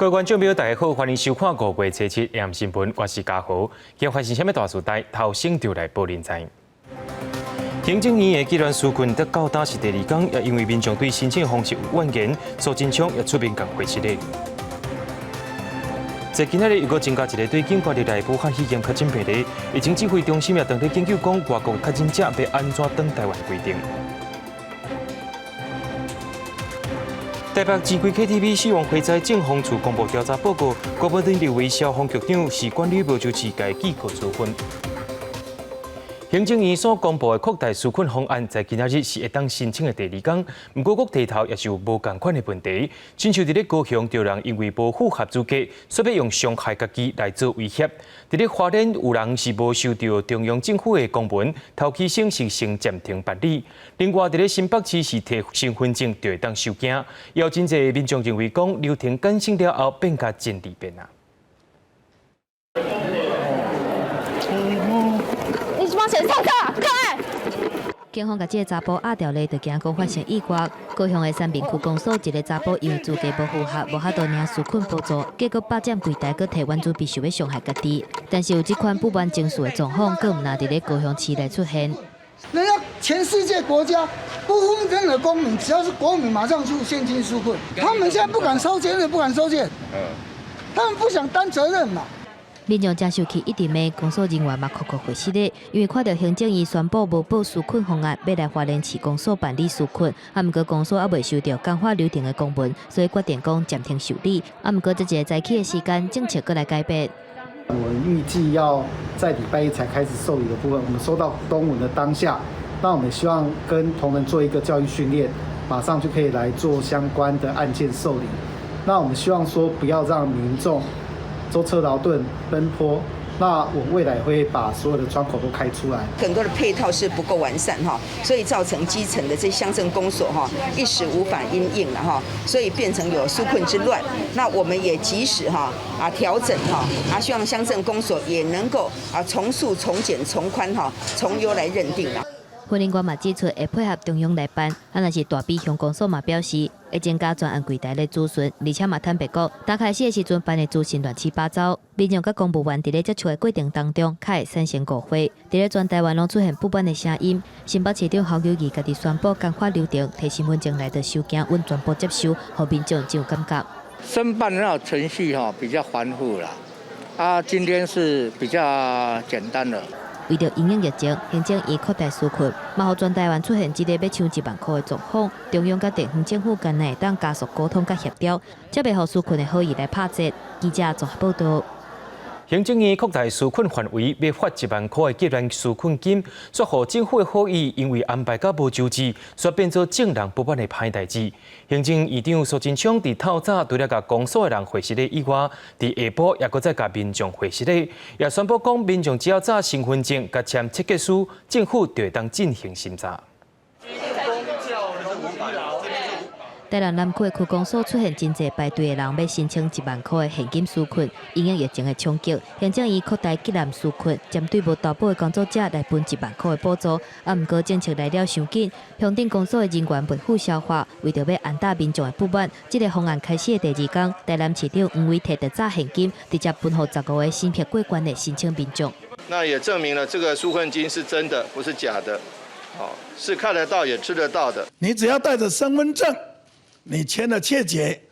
各位观众朋友，大家好，欢迎收看5月17日AM新闻，我是嘉豪。今日发生什么大事代？头先就来报您知。行政院的纪律纾困得到打是第2天，也因为民众对申请方式有怨言，苏贞昌也出面讲回实例。在今日又搁增加一个对境外的内部和肺炎确诊病例，疫情指挥中心也当地研究讲，外国确诊者要安怎登台湾规定。台北之贵 KTV 死亡火灾警方处公布调查报告，国务院立委消防局长是管理部就该记告处分。行政院所公布的扩大纾困方案，在今仔日是会当申请的第2天，不过各地头也是有无同款的问题。亲像伫咧高雄，有人因为无符合资格，所以要用伤害家己来做威胁；伫咧花莲，有人是无收到中央政府的公文，头期省是先暂停办理。另外，伫咧新北市是摕身份证就会当收件，也有真侪民众认为讲流程简省了后变甲真利便啊。警方甲这个查甫压掉咧，就惊讲发生意外。高雄的三民区公所一个查甫因为资格无符合，无法度领纾困补助，结果霸占柜台，佮摕原资必须要伤害家己。但是有这款不完情绪的状况，佮唔拿伫咧高雄市内出现。人家全世界国家不分任何公民，只要是国民，马上就现金纾困。他们现在不敢收钱，也不敢收钱，他们不想担责任嘛。民众接受去一直骂公所人员嘛，哭回实例，因为看到行政院宣布无报纾困方案，要来花莲市公所办理纾困，毋过公所还未收到简化流程的公文，所以决定讲暂停受理。毋过这个早起的时间，政策搁来改变。我们预计要在礼拜1才开始受理的部分，我们收到公文的当下，那我们希望跟同仁做一个教育训练，马上就可以来做相关的案件受理。那我们希望说不要让民众舟车劳顿奔波，那我未来会把所有的窗口都开出来。很多的配套是不够完善哈，所以造成基层的这乡镇公所哈一时无法因应了哈，所以变成有纾困之乱。那我们也及时调整希望乡镇公所也能够从速、从简、从宽从优来认定了。婚姻官嘛指出，会配合中央来办，若是大比乡公所嘛表示会增加专案柜台的咨询，而且嘛坦白讲，打开始的时阵办的咨询乱七八糟，民众甲公务员伫咧接触的过程当中，较会产生误会。伫咧全台湾拢出现不满的声音，新北市长侯友宜家己宣布简化流程，摕身份证来的收件，阮全部接收，互民众真有感觉。申办那程序比较繁复啦，今天是比较简单的。为着因应疫情，行政院扩大纾困，嘛互全台湾出现一个要抢1万块的状况。中央甲地方政府间内当加速沟通甲协调，才袂互纾困的好意来拍折。记者综合报道。行政院扩大纾困范围，要发1万块的急难纾困金，说互政府的好意，因为安排甲无周知，煞变做政人不满的歹代志。行政院长苏贞昌伫透早除了甲公所的人会实例以外，伫下晡也搁再甲民众会实例，也宣布讲民众只要查身份证、甲签切结书，政府就会当进行审查。台南南区区公所出现真侪排队的人，要申请1万块的现金纾困，因应疫情的冲击，行政院扩大急难纾困，针对无投保的工作者来分1万块的补助。毋过政策来了伤紧，乡镇公所的人员未赴消化，为着要安打民众的不满，这个方案开始的第2天，台南市长黄伟摕着早现金，直接分予15个审批过关的申请民众。那也证明了这个纾困金是真的，不是假的，是看得到也吃得到的。你只要带着身份证，你签了切结，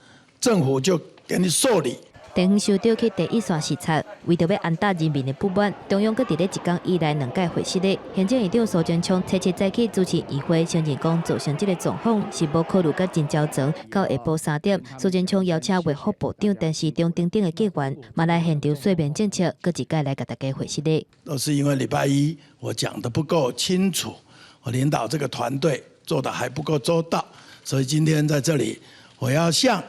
政府就给你受理。地方首长去第1线视察，为着要安打人民的不满，中央搁伫咧1天以来2届会实例。行政院长苏贞昌初7早起主持议会，承认讲造成这个状况是无考虑甲真焦长。到下晡3点，苏贞昌邀请卫福部长、陈时中等等的议员，嘛来现场说明政策，搁一届来甲大家会实例。都是因为礼拜1我讲得不够清楚，我领导这个团队做得还不够周到，所以今天在这里，我要向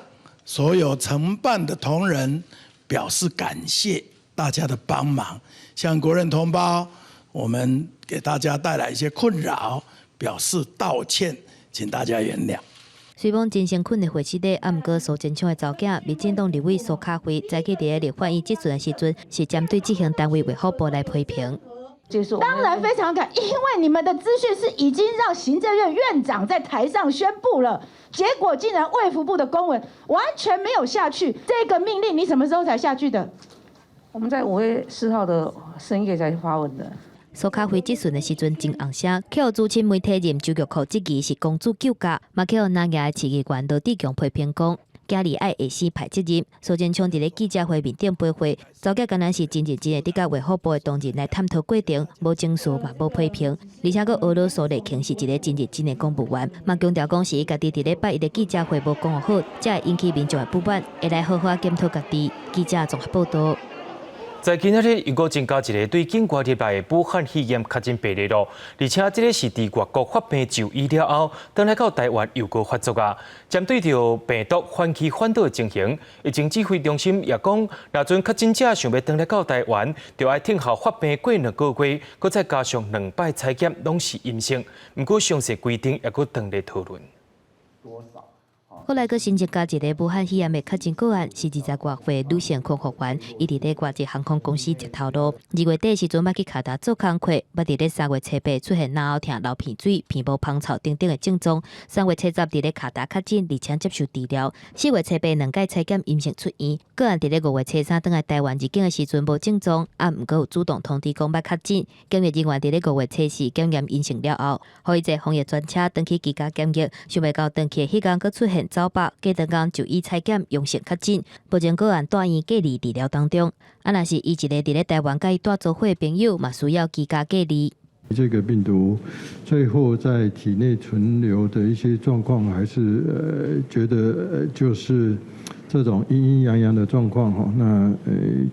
所有承办的同仁表示感谢大家的帮忙，向国人同胞，我们给大家带来一些困扰，表示道歉，请大家原谅。虽望真成困的会实例，毋过苏贞昌的查囝，民进党立委苏卡辉早起伫咧立法院质询的时阵，是针对执行单位卫福部来批评。当然非常感，因为你们的资讯是已经让行政院院长在台上宣布了，结果竟然卫福部的公文完全没有下去。这个命令你什么时候才下去的？我们在5月4号的深夜才发文的。苏卡辉质询的时阵真红声，去予资深媒体人周玉蔻质疑是公主救驾，嘛去予那个市议员罗志强批评讲。家里爱下死排责任，苏贞昌伫咧记者会面顶背会，早家敢若是真认真的伫甲卫福部的同仁来探讨过程，无证书嘛无批评，而且佫俄罗斯雷肯是一个真认真的公务员，嘛强调讲是伊家己伫咧拜一的记者会无讲好，才会引起民众的不满，会来好好检讨家己。记者综合报道。在今仔日又搁增加一个对境外入来的武汉肺炎确诊病例咯，而且这个是伫外国发病就医了后，回来到台湾又搁发作啊。针对着病毒反起反倒的情形，疫情指挥中心也讲，若阵确诊者想要回来到台湾，就要听候发病过2个月，搁再加上2摆采检拢是阴性。不过详细规定也搁等咧讨论。后来，佫新增加一个武汉肺炎的确诊个案，是20多岁女性空服员，伊伫咧国际航空公司接头路。2月底时阵，捌去卡达做工课，捌伫咧3月初8出现脑疼、流鼻水、鼻部芳臭等等的症状。3月初10伫咧卡达确诊，而且接受治疗。4月初82届采检阴性出院。个案伫咧5月初3倒来台湾入境的时阵无症状，毋过有主动通知讲捌确诊。检疫人员伫咧5月初4检验阴性了后，互伊坐防疫专车登去居家检疫，想袂到登去迄天佫出现走百，隔2天就医采检阳性确诊，目前个案住院隔离治疗当中。若是伊一个伫咧台湾甲伊住做伙的朋友，嘛需要居家隔离。这个病毒最后在体内存留的一些状况，还是觉得就是这种阴阴阳阳的状况哈。那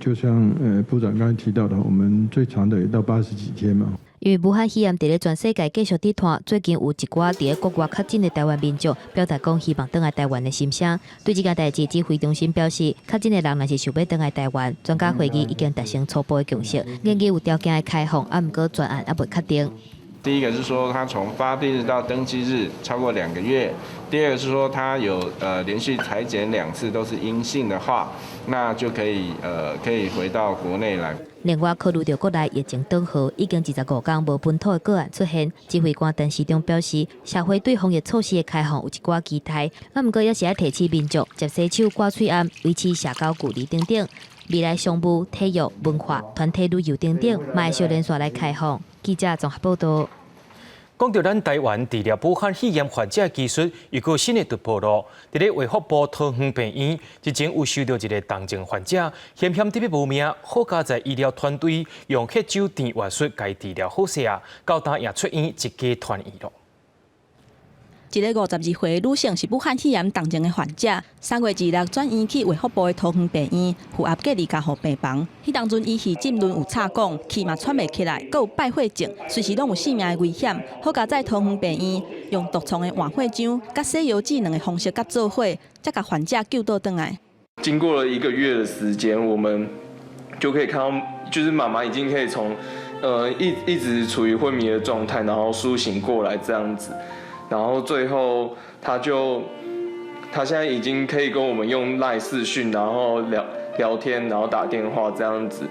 就像部长刚才提到的，我们最长的也到80几天嘛。因为武汉肺炎伫咧全世界继续伫传，最近有一寡伫咧国外确诊的台湾民众表达讲希望回来台湾的心声。对这件代志，指挥中心表示，确诊的人若是想要回来台湾，专家会议已经达成初步的共识，研究有条件的开放，毋过专案还未确定。第一个是说，他从发病日到登记日超过2个月；第二个是说，他有连续采检2次都是阴性的话，那就可以回到国内来。另外，考虑到国内疫情缓和，已经25天无本土的个案出现，指挥官陈时中表示，社会对防疫措施的开放有一寡期待，毋过也是要提醒民众接洗手、挂嘴罨、维持社交距离等等。未来商务、体育、文化、团体旅游等等，嘛会小连续来开放。记者综合报道。讲到咱台湾治疗武汉肺炎患者的技术又有新的突破咯。伫咧卫福部桃园病院，之前有收到一个重症患者，险险得要无命，好佳在医疗团队用血酒电话术该治疗好势啊，到呾也出院一家团圆咯。一个52岁女性是武汉肺炎重症的患者，3月26转院去卫福部的桃园病院负压隔离加护病房。迄当阵伊是浸润有插管，气嘛喘袂起来，佮有败血症，随时拢有性命的危险。好佳在桃园病院用毒创的换血浆、甲洗油剂2个方式甲做伙，才甲患者救倒转来。经过了1个月的时间，我们就可以看到，就是妈妈已经可以从一直处于昏迷的状态，然后苏醒过来这样子。然后最后，他现在已经可以跟我们用LINE视讯，然后聊天，然后打电话这样子。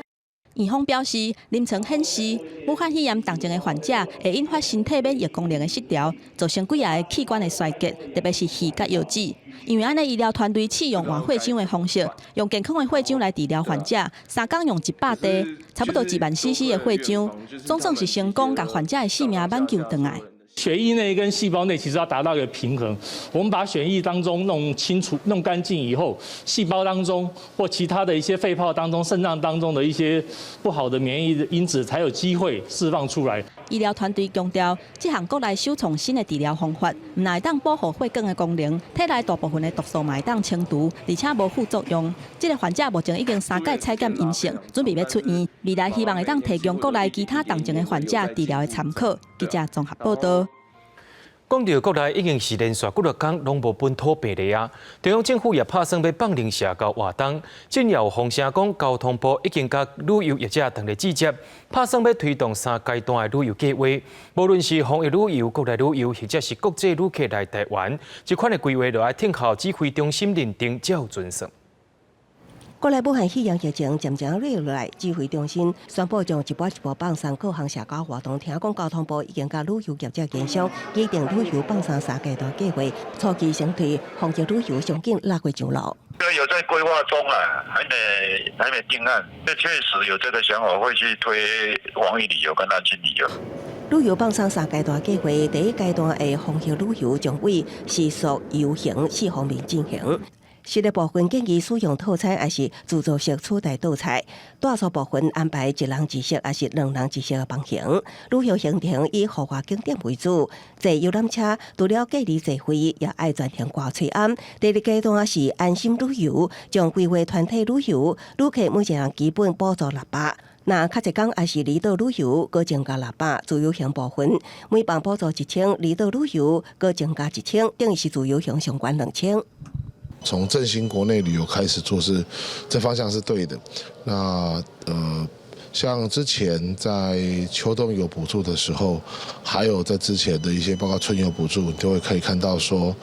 院方表示，临床显示，武汉肺炎重症的患者会引发身体免疫功能的失调，造成几个器官的衰竭，特别是肺甲腰子。因为安尼医疗团队试用换血浆的方式，用健康的血浆来治疗患者，3天用100滴，差不多1万 CC 的血浆，总算是成功，把患者的性命挽救回来。血液内跟细胞内其实要达到一个平衡，我们把血液当中弄清楚、弄干净以后，细胞当中或其他的一些肺泡当中、肾脏当中的一些不好的免疫因子才有机会释放出来。医疗团队强调，这项国内首创新的治疗方法，唔但会当保护血管的功能，体内大部分的毒素嘛会当清除，而且无副作用。这个患者目前已经3届采检阴性，准备要出院，未来希望会当提供国内其他重症的患者治疗的参考。记者综合报道。讲到国内已经是连续几多天拢无本土病例啊，中央政府也拍算要放零社交活动，今也有风声讲交通部已经甲旅游业者同来直接拍算要推动3阶段的旅游计划，无论是防疫旅游、国内旅游，或者是国际旅客来台湾，这款的规划就要听候指挥中心认定才有准算。国内武汉肺炎疫情渐渐落来，指挥中心宣布将一波一波放松各项社交活动。听讲交通部已经甲旅游业者协商，拟定旅游放松3阶段计划，初期先推防疫旅游上紧6月上路。有在规划中啊，还没定案。这确实有这个想法，会去推防疫旅游跟安全旅游。旅游放松3阶段计划，第一阶段的防疫旅游将为时速、游行4方面进行。食的部分建议使用套餐，还是自助式取代倒菜；大数部分安排1人1席，还是2人1席的房型。旅游行程以户外景点为主，坐游览车除了隔离坐飞，也爱暂停挂吹安。第二阶段是安心旅游，将规划团体旅游，旅客每一人基本补助600。那较一天也是离岛旅游，搁增加600；自由行部分每房补助1000，离岛旅游搁增加1000，等于是自由行相关2000。从振兴国内旅游开始做是，这方向是对的。那像之前在秋冬有补助的时候，还有在之前的一些包括春游补助，你就会可以看到说，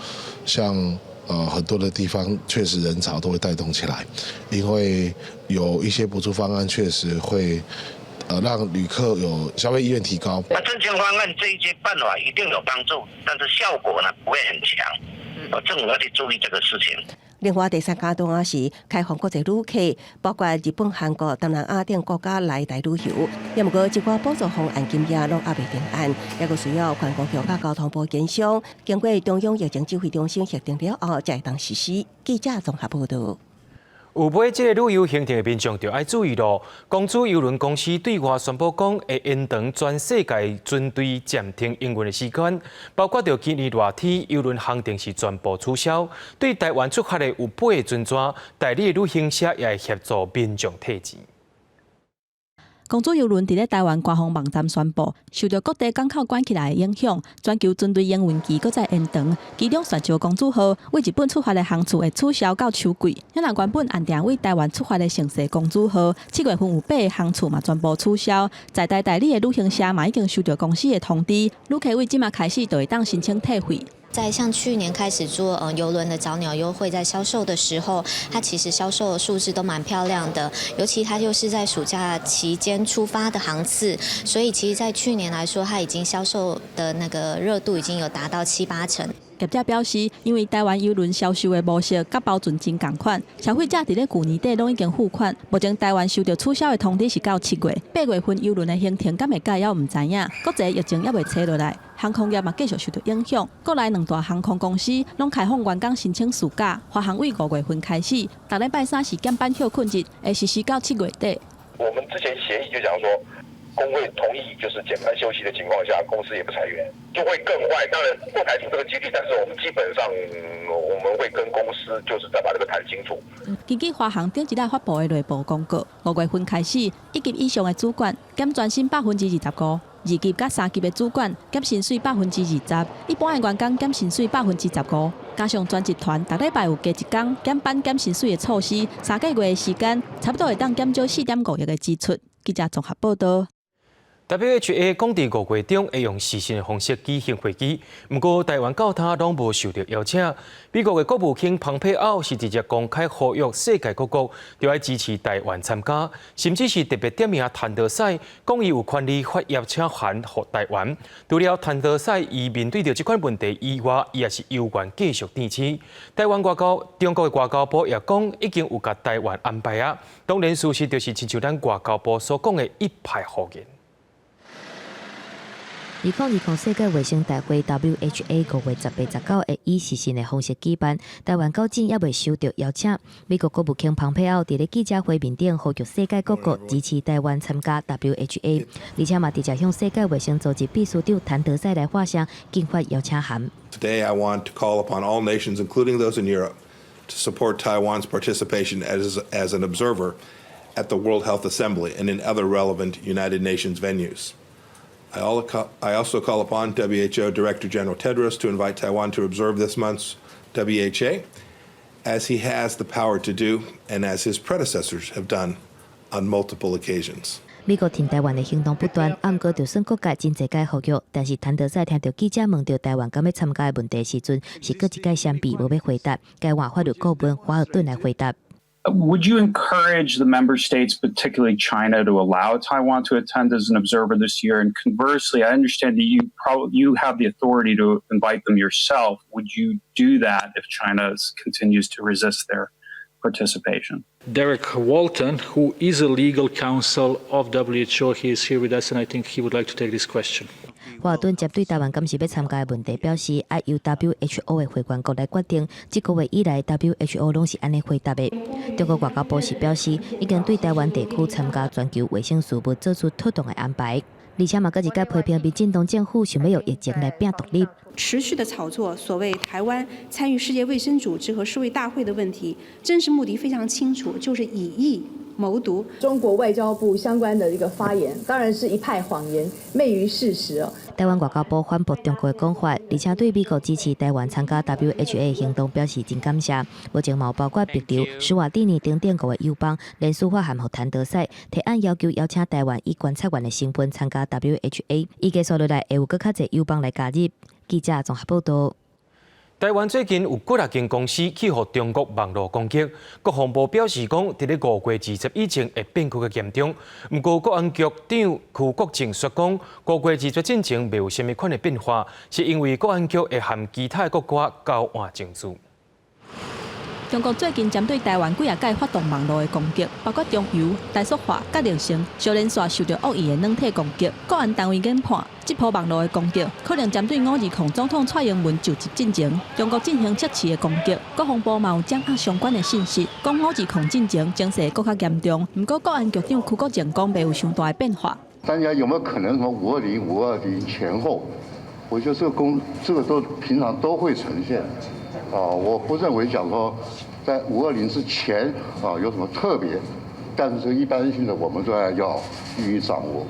像很多的地方确实人潮都会带动起来，因为有一些补助方案确实会让旅客有消费意愿提高。振兴方案这一些办法一定有帮助，但是效果呢不会很强。政府要去注意这个事情。另外，第3阶段是开放国际旅客，包括日本、韩国、东南亚等国家来台旅游。也不过，一寡补助方案金额拢还未定案，也佫需要观光局甲交通部协商，经过中央疫情指挥中心核定了后，才会当实施。记者综合报道。有买这个旅游行程的民众就要注意咯。公主邮轮公司对外宣布讲，会延长全世界军队暂停营运的时间，包括到今年热天，邮轮航程是全部取消。对台湾出发的有8个船只，代理的旅行社也会协助民众退钱。公主邮轮伫咧台湾官方网站宣布，受到各地港口关起来的影响，全球军队营运期搁再延长。其中雪州公主号为日本出发的航次会取消到秋季，咱原本按定为台湾出发的城市公主号，7月份有8个航次嘛全部取消。在台代理的旅行社嘛已经收到公司的通知，旅客为即马开始就会当申请退费。在像去年开始做邮轮的早鸟优惠，在销售的时候，它其实销售的数字都蛮漂亮的，尤其它就是在暑假期间出发的航次，所以其实在去年来说，它已经销售的那个热度已经有达到7、8成。业者表示，因为台湾邮轮销售的模式甲包准真同款，消费者伫咧去年底拢已经付款。目前台湾收到取消的通知是到7月，8月份邮轮的行程敢会改，也唔知影。国际疫情也未撤落来，航空业嘛继续受到影响。国内2大航空公司拢开放员工申请暑假，发航为5月份开始，逐礼拜3是减班休困日，会实施到7月底。我们之前协议就讲说，工会同意就是减班休息的情况下，公司也不裁员，就会更坏。当然不排除这个几率，但是我们基本上我们会跟公司就是再把这个谈清楚。根据华航顶一日发布的内部公告，5月份开始，1级以上的主管减全薪25%，2级甲3级的主管减薪水20%，一般的员工减薪水15%。加上全集团逐礼拜有加1天减班减薪水的措施，3个月的时间，差不多会当减少4.5亿的支出。记者综合报道。WHO 讲伫5月中会用视讯的方式举行会议，不过台湾到他拢无受到邀请。美国的国务卿蓬佩奥是直接公开呼吁世界各国都要支持台湾参加，甚至是特别点名谭德赛，讲伊有权利发邀请函予台湾。除了谭德赛，伊面对着这款问题以外，伊也是有愿继续支持。台湾中国的外交部也讲已经有甲台湾安排啊，当然事实就是亲像咱外交部所讲的一派胡言。2020世界卫生大会 WHA 5月18、19会以视讯的方式举办，台湾到今也未收到邀请。美国国务卿蓬佩奥伫咧记者会面顶呼吁世界各国支持台湾参加 WHA， 而且嘛直接向世界卫生组织秘书长谭德赛来发声，竞发邀请函。Today, I want to call upon all nations, including those in Europe, to support Taiwan's participation as an observer at the World Health Assembly and in other relevant United Nations venues. I also call upon WHO Director General Tedros to invite Taiwan to observe this month's WHA, as he has the power to do and as his predecessors have done on multiple occasions. 美国挺台湾的行动不断，暗过就算各界真侪届呼吁，但是谭德赛听到记者问到台湾敢要参加的问题时阵，是搁一届闪避无要回答，该换法律顾问华尔顿来回答。Would you encourage the member states, particularly China, to allow Taiwan to attend as an observer this year? And conversely, I understand that you have the authority to invite them yourself. Would you do that if China continues to resist their participation? Derek Walton, who is a legal counsel of WHO, he is here with us, and I think he would like to take this question. 华顿针对台湾敢是要参加的问题表示，要由 WHO 的会员国来决定。这个月以来 ，WHO 拢是安尼回答的。中国外交部是表示，已经对台湾地区参加全球卫生事务做出妥当的安排，而且嘛，搁一再批评民进党政府想要用疫情来拼独立。持续的炒作所谓台湾参与世界卫生组织和世卫大会的问题，真实目的非常清楚，就是以疫谋独。中国外交部相关的一个发言，当然是一派谎言，昧于事实哦。台湾外交部反驳中国的讲法，而且对美国支持台湾参加 WHO 的行动表示真感谢。目前嘛有包括帛琉、施瓦蒂尼等5个友邦联署法函予谭德赛，提案要求邀请台湾以观察员的身份参加 WHO。预计接落来会有更较侪友邦来加入。记者综合报道。台湾最近有几间公司起予中国网络攻击，国防部表示讲，伫咧5月20以前会变更较严重。不过，国安局长邱国正说讲，5月20进前未有甚物款的变化，是因为国安局会和其他国家交换证据。中国最近针对台湾几啊届发动网络的攻击，包括中油、台塑化、甲联成、小连线受到恶意的软体攻击。国安单位研判，这波网络的攻击可能针对520总统蔡英文就职进前，中国进行测试的攻击。国防部嘛有掌握相关的信息，讲520进前情势更较严重。不过，国安局长邱国正讲没有上大的变化。大家有没有可能什么520前后？我觉得这个都平常都会呈现。我不认为讲说在520之前有什么特别，但是这个一般性的我们都要予以掌握。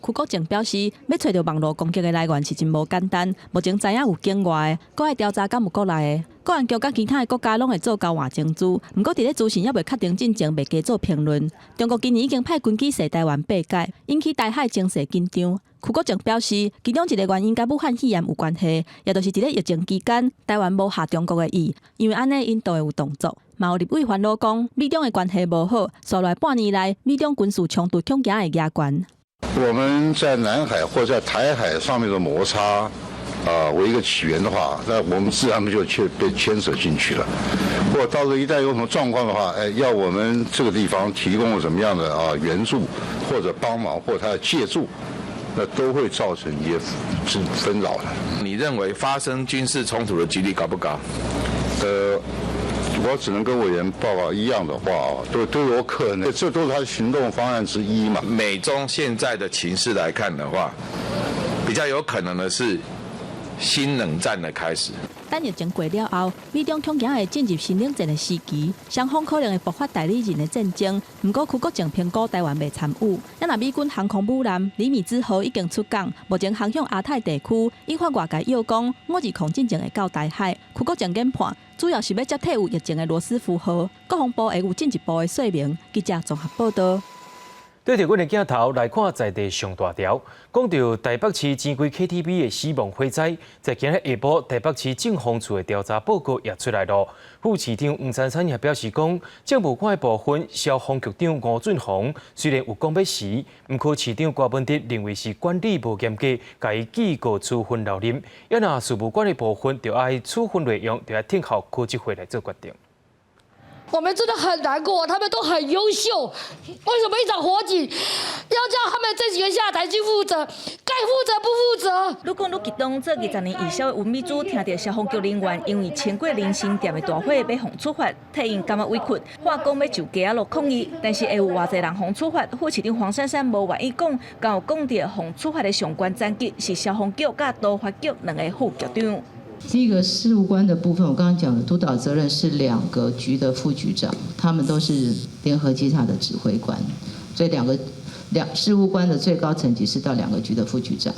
邱国正表示，要找到网络攻击的来源是真无简单，目前知影有境外的，搁爱调查敢有国内的。国安局甲其他的国家拢会做交换证据，不过伫咧资讯还未确定进前，未加做评论。中国今年已经派军机射台湾8届，引起台海情势紧张。邱国正表示，其中一个原因甲武汉肺炎有关系，也就是伫咧疫情期间，台湾无下中国的意，因为安尼因都会有动作。嘛有立委烦恼讲，美中的关系无好，所来半年来，美中军事冲突冲击会加悬。我们在南海或在台海上面的摩擦，为一个起源的话，那我们自然就被牵扯进去了。如果到时候一旦有什么状况的话，要我们这个地方提供什么样的援助或者帮忙或者他的借助，那都会造成一些纷扰的。你认为发生军事冲突的几率高不高？我只能跟委员报告一样的话都有可能，这都是他的行动方案之一嘛。美中现在的情势来看的话，比较有可能的是新冷战的开始。等疫情过了后，美中恐惊会进入新冷战的时期，双方可能会爆发代理人的战争。不过，邱国正评估台湾未参与。若美军航空母舰李米之号已经出港，目前航向亚太地区，引发外界诱讲520进前会到台海。邱国正研判，主要是要接替有疫情的罗斯福号。国防部会有进一步的说明。记者综合报道。对着阮的镜头来看在地上大条，讲到台北市前规 KTV 的死亡火灾，在今日下晡，台北市政风处的调查报告也出来了。副市长黄珊珊也表示讲，政府官的部分，消防局长吴俊宏虽然有讲要死，不过市长郭文德认为是管理无严格，甲伊记告处分留任。要那事务官的部分，就爱处分内容，就要听候科技会来做决定。我们真的很难过，他们都很优秀，为什么一场火警要叫他们这几个下台去负责？该负责不负责？愈讲愈激动，这20年以上的文秘组听到消防局人员因为千过林新店的大火要互处罚，替因感觉委屈，话讲要就街落抗议，但是会有偌济人互处罚，副市长黄珊珊无愿意讲，刚有讲到互处罚的相关战绩是消防局甲都发局2个副局长。第一个事务官的部分，我刚刚讲的督导责任是2个局的副局长，他们都是联合稽查的指挥官，所以事务官的最高层级是到2个局的副局长。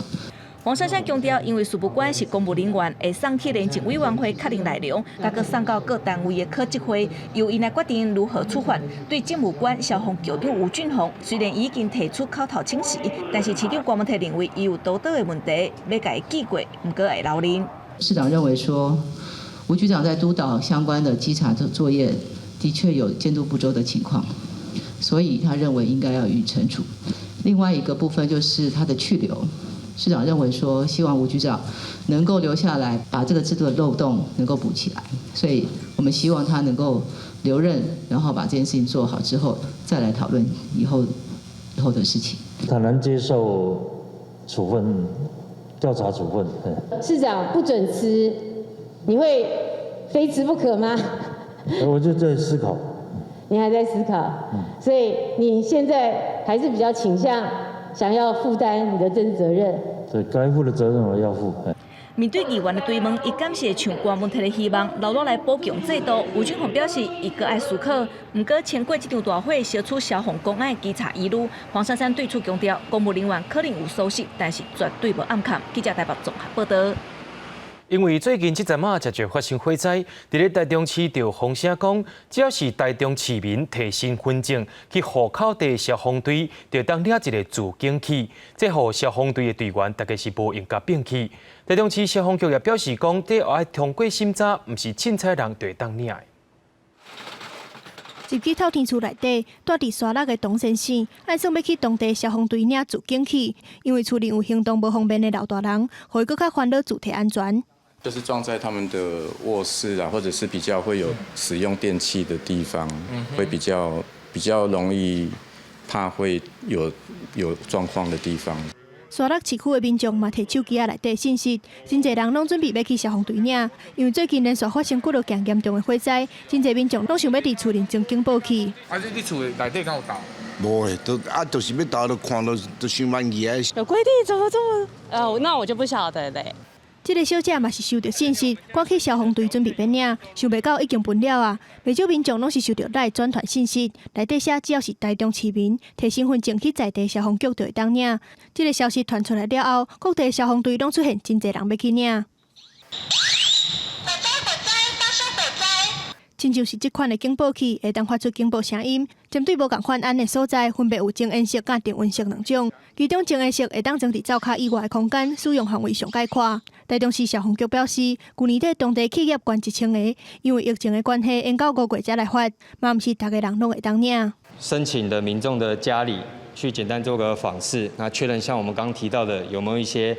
黄珊珊强调，因为事务官是公务人员，会送去廉政委员会确定内容，再搁送到各单位的科技会，由因来决定如何处罚。对政务官消防局长吴俊宏，虽然已经提出口头请辞，但是市长郭文特认为伊有道德的问题，要甲伊记过，不过会留任。市长认为说，吴局长在督导相关的稽查作业的确有监督不周的情况，所以他认为应该要予以惩处。另外一个部分就是他的去留，市长认为说希望吴局长能够留下来，把这个制度的漏洞能够补起来，所以我们希望他能够留任，然后把这件事情做好之后，再来讨论以后的事情。坦然接受处分，调查处分。市长不准辞，你会非辞不可吗？我就在思考。你还在思考，所以你现在还是比较倾向想要负担你的政治责任。对，该负的责任我要负。面对议员的追问，伊感谢像官问题的希望，留落来保强制度。吴俊宏表示，伊阁爱思考，毋过签过这场大会，消除消防公安的稽查疑虑。黄珊珊对此强调，公务人员可能有疏失，但是绝对无暗藏。记者台北综合报道。因为最近这阵仔常常发生火灾，伫咧台中市就风声讲，只要是台中市民提身份证去户口地消防队，就当抓一个自警器。这互消防队的队员大概是无用甲摒弃。台中市消防局也表示讲，这要通过审查，毋是凊彩人就会当领的。入去透天厝内底，住伫沙落的董先生，按算要去当地消防队领自警器，因为厝里有行动无方便的老大人，互伊搁较烦恼主体安全。就是装在他们的卧室啊，或者是比较会有使用电器的地方，会比较容易怕会有状况的地方。沙落市区的民众嘛，摕手机内底信息，真侪人拢准备要去消防队领，因为最近连续发生几落件严重的火灾，真侪民众拢想要伫厝里装警报器。啊，你厝内底敢有倒？无诶，就是要倒，看都想万二啊。有规定怎么这么？那我就不晓得嘞。这个小姐嘛是收到信息，赶去消防队准备要领，想袂到已经分了啊！袂少民众拢是收到来转传信息，内底写只要是台中市民摕身份证去在地消防局就会当领。这个消息传出来了后，各地消防队拢出现真侪人要去领。亲像是这款的警报器，会当发出警报声音。针对无共款安的所在，分别有静音式甲定音式两种。其中静音式会当装伫灶骹以外的空间，使用范围上概括。台中市消防局表示，去年底当地企业关1000个，因为疫情的关系，延到5月才来发，嘛毋是大家人拢会当领。申请的民众的家里去简单做个访视，那确认像我们刚刚提到的有没有一些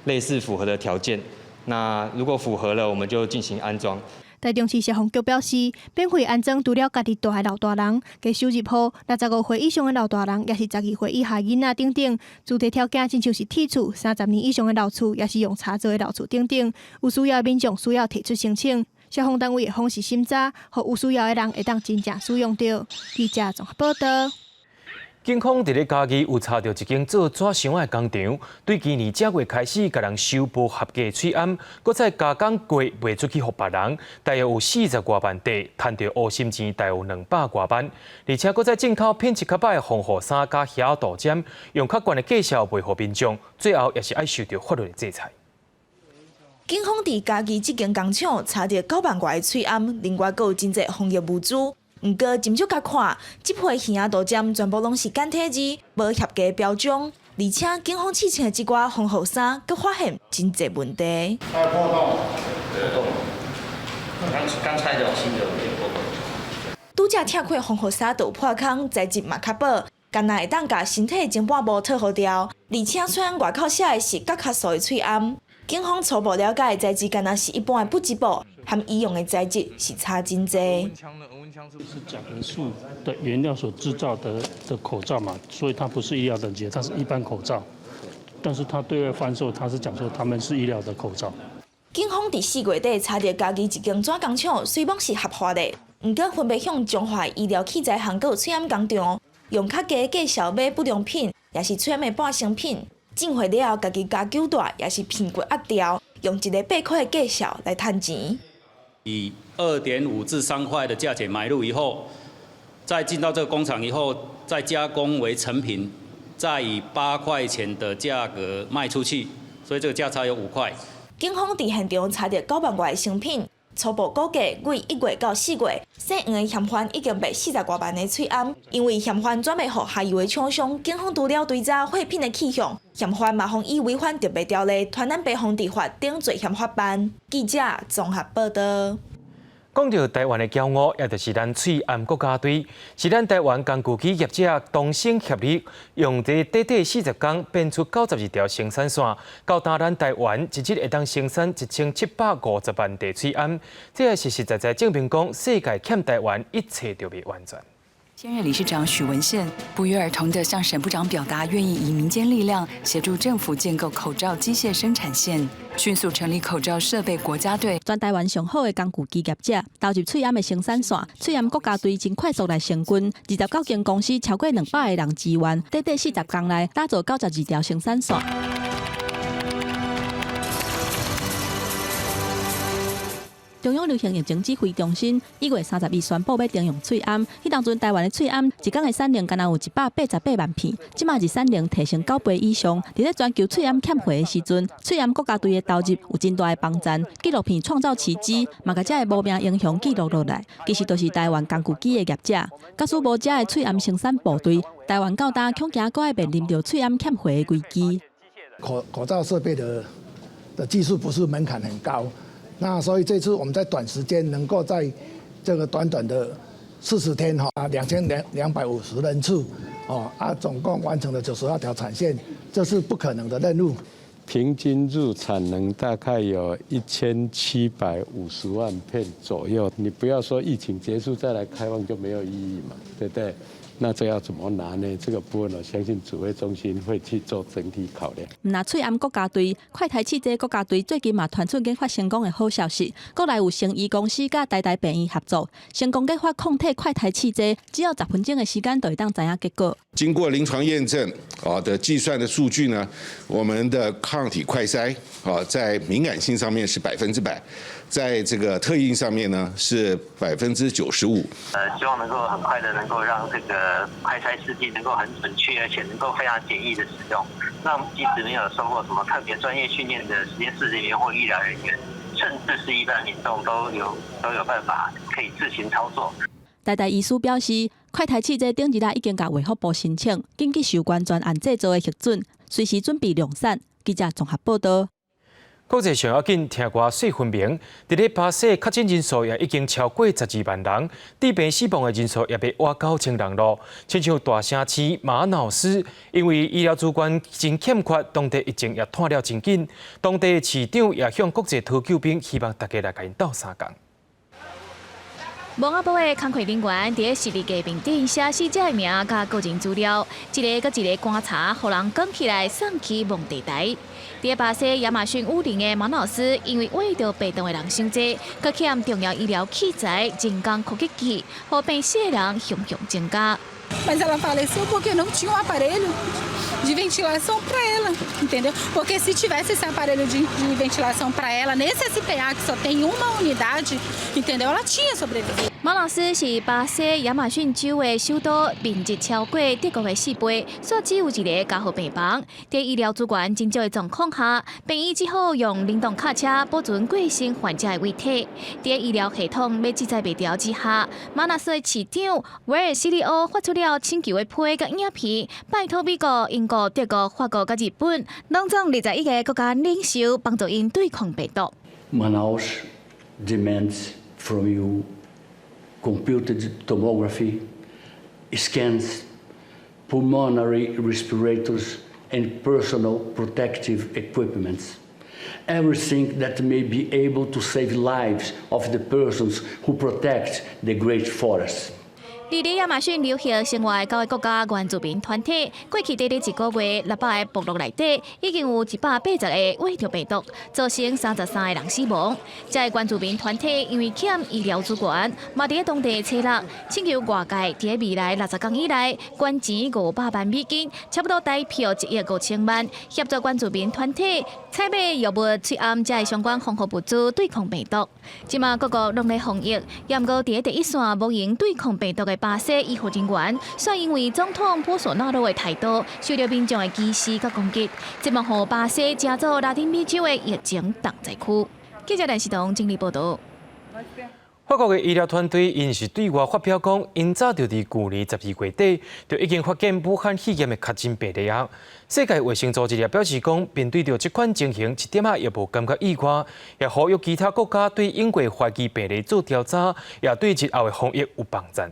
类似符合的条件。那如果符合了，我们就进行安装。台中市消防局表示，免费安装除了家己住的老大人，加收入户65岁以上的老大人，也是12岁以下囡仔等等。主题条件亲像是铁厝、30年以上的老厝，也是用柴做的老厝等等。有需要的民众需要提出申请，消防单位会方式审查，互有需要的人会当真正使用到。记者综合报道。警方伫咧嘉义有查到一间做纸箱的工厂，对今年正月开始，甲人收不合格催案，搁再加工过卖出去互别人，大约有40多万块，赚到乌心钱大约200多万，而且搁再进口品质较歹的防护衫加遐杜尖，用较悬的价销卖互民众，最后也是爱受到法律的制裁。警方伫嘉义这间工厂查到9万块的催案，另外阁有真侪防疫物资。毋过，斟酌甲看，这批耳杜尖全部拢是简体字，无合格标章，而且警方试穿的这寡防护衫，阁发现真侪问题。破洞，刚拆掉新的有点破洞。拄则拆开防护衫都有破孔，材质嘛较薄，干那会当甲身体前半部脱好掉，而且虽然外口写的是较素的翠暗。警方初步了解，材质敢若是一般的不织布，和医用的材质是差真侪。是甲壳素的原料所制造的口罩嘛，所以它不是医疗等级，它是一般口罩。但是它对外贩售，它是讲说他们是医疗的口罩。警方伫4月底查到嘉义一间纸工厂，虽然是合法的，毋过分别向中华医疗器材行有催暗工厂，用较低的价销买不良品，也是催暗的半成品。进货了后，家己加9大，也是骗过压掉，用一个8块的价销来赚钱。以2.5至3块的价钱买入以后，再进到这个工厂以后，再加工为成品，再以8块钱的价格卖出去，所以这个价差有5块。警方伫现场查到9万块的成品。初步估计，为1月到4月，姓黄的嫌犯已经被40多万的催案。因为嫌犯转卖予下游的厂商，警方除了追查货品的去向，嫌犯嘛妨以违反特别条例，传染病防治法等罪嫌法办。记者综合报道。讲到台湾的骄傲，也就是咱翠安国家队，是咱台湾工具机业者同心协力，用在短短40天编出92条生产线，到达咱台湾一日会当生产1750万袋翠安，这也是实在证明讲世界欠台湾一切都未完全。现任理事长许文宪不约而同地向沈部长表达愿意以民间力量协助政府建构口罩机械生产线，迅速成立口罩设备国家队。全台湾上好的工具机业者投入翠安的生产线，翠安国家队真快速来成军，29间公司超过200个人支援，短短40天内打造92条生产线。中央流行疫情指挥中心1月31宣布要停用翠安，迄当阵台湾的翠安一天的产量敢若有188万片，即马日产量提升9倍以上。伫咧全球翠安欠货的时阵，翠安国家队的投入有真大的帮赞，纪录片创造奇迹，嘛甲这个无名英雄记录落来。其实都是台湾工具机的业者，假使无这的翠安生产部队，台湾到今恐惊阁会面临着翠安欠货的危机。口罩设备的技术不是门槛很高。那所以这次我们在短时间能够在这个短短的40天2250人次总共完成了92条产线，这是不可能的任务。平均日产能大概有1750万片左右。你不要说疫情结束再来开放就没有意义嘛，对不对？那这要怎么拿呢？这个部分我相信指挥中心会去做整体考量。那翠安国家队、快台汽车国家队最近嘛传出研发成功的好消息，国内有生医公司甲台病院合作，成功研发抗体快台汽车，只要10分钟的时间就会当知影结果。经过临床验证的计算的数据呢，我们的抗体快筛在敏感性上面是100%，在这个特异上面呢是95%。希望能够很快的能够让这个快筛试剂能够很准确，而且能够非常简易的使用，让即使没有受过什么特别专业训练的实验室人员或医疗人员，甚至是一般民众都有办法可以自行操作。台医师表示，快台汽车顶日已经甲卫福部申请，紧急受关专案制造的核准，随时准备量产。记者综合报道。国际上要紧，听歌说分明，伫咧巴西确诊人数也已经超过12万人，致病死亡的人数也被挖9000人咯。亲像大城市马瑙斯，因为医疗资源真欠缺，当地疫情也拖了真紧，当地市长也向国际讨救兵，希望大家来甲因斗相共。蒙阿波的工课人员伫实地家面顶写死者的名甲个人资料，一个甲一个观察，互人讲起来送去蒙地台。伫巴西亚马逊雨林的马瑙斯，因为为着病重的人伤济，佮欠重要医疗器材、人工呼吸器，互病死的人熊熊增加。Mas ela faleceu porque não tinha um aparelho de ventilação para ela, entendeu? Porque se tivesse esse aparelho de ventilação para ela, nesse SPA que só tem uma unidade, entendeu? Ela tinha sobrevivido. 马瑙斯是巴西亚马逊州的首都，面积超过德国的4倍，所只有一个加护病房。在医疗资源真少的状况下，病院只好用冷冻卡车保存过身患者的遗体。在医疗系统要记载袂掉之下，马瑙斯的市长维尔西利欧发出了请求的批甲影片，拜托美国、英国、德国、法国甲日本，拢总21个国家领袖帮助因对抗病毒。Manaus demands from you computed tomography, scans, pulmonary respirators, and personal protective equipments. Everything that may be able to save lives of the persons who protect the great forests. 伫咧亚马逊流行生活9个国家原住民团体，过去短短1个月，600个部落内底已经有180个胃着病毒，造成33个人死亡。这个原住民团体因为欠医疗资源，嘛伫咧当地找落，请求外界伫未来60天以内捐钱500万美金，差不多台票1亿5000万，协助原住民团体采买药物、翠安这相关防护物资对抗病毒。即马各国拢咧防疫，也毋过伫咧第一线无用对抗病毒的巴西医护人员，却因为总统波索纳罗的态度，受到民众的歧视甲攻击，这幕互巴西加做拉丁美洲的疫情重灾区。记者陈世彤整理报道。法国的医疗团队因是对外发表讲，因早就伫去年12月底就已经发现武汉肺炎的确诊病例啊。世界卫生组织也表示讲，面对着这款情形，一点仔也无感觉意外，也呼吁其他国家对英国怀疑病例做调查，也对日后的防疫有帮助。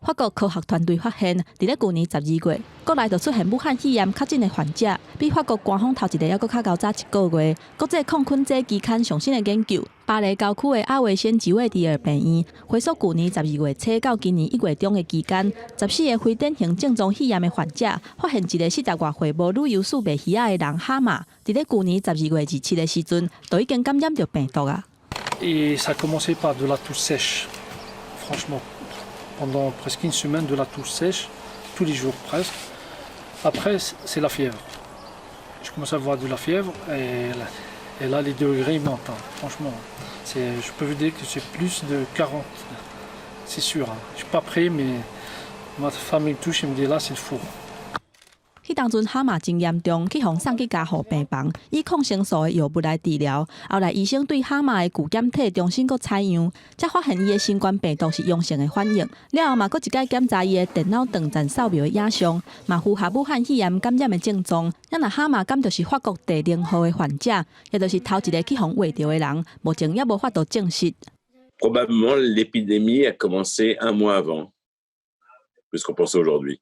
法国科学团队发现，伫咧去年12月，国内就出现武汉肺炎确诊的患者，比法国官方头一个还佫较高早1个月。国际抗菌剂期刊上新的研究，巴黎郊区的阿维仙吉韦迪尔病院，回溯去年12月初到今年1月中的期间，14个非典型症状肺炎的患者，发现一个40外岁无旅游史白鱼仔的人哈马，伫咧去年12月27的时阵，就已经感染着病毒啊。Et ça a commencé par de la toux sèche, franchement. Pendant presque une semaine, de la toux sèche, tous les jours presque. Après, c'est la fièvre. Je commence à avoir de la fièvre et là les degrés montent. Franchement, je peux vous dire que c'est plus de 40, c'est sûr. Je suis pas prêt, mais ma femme me touche et me dit là, c'est le four. 迄当阵哈马真严重，去互送去加护病房，以抗生素的药物来治疗。后来医生对哈马的具检体重新采样，才发现伊的新冠病毒是阳性的反应。了后嘛，佫一概检查伊的电脑断层扫描的影像，嘛符合武汉肺炎感染的症状。咱若哈马敢就是法国第0号的患者，也就是头一个去互喂着的人，目前也无法度证实。Probablement l'épidémie a commencé un mois avant, puisqu'on pense aujourd'hui.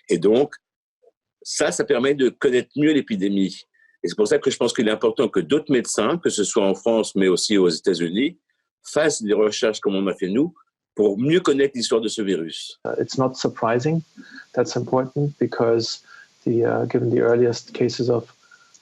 Et donc,Ça permet de connaître mieux l'épidémie. Et c'est pour ça que je pense qu'il est important que d'autres médecins, que ce soit en France, mais aussi aux États-Unis, fassent des recherches comme on a fait nous, pour mieux connaître l'histoire de ce virus. It's not surprising. That's important because given the earliest cases of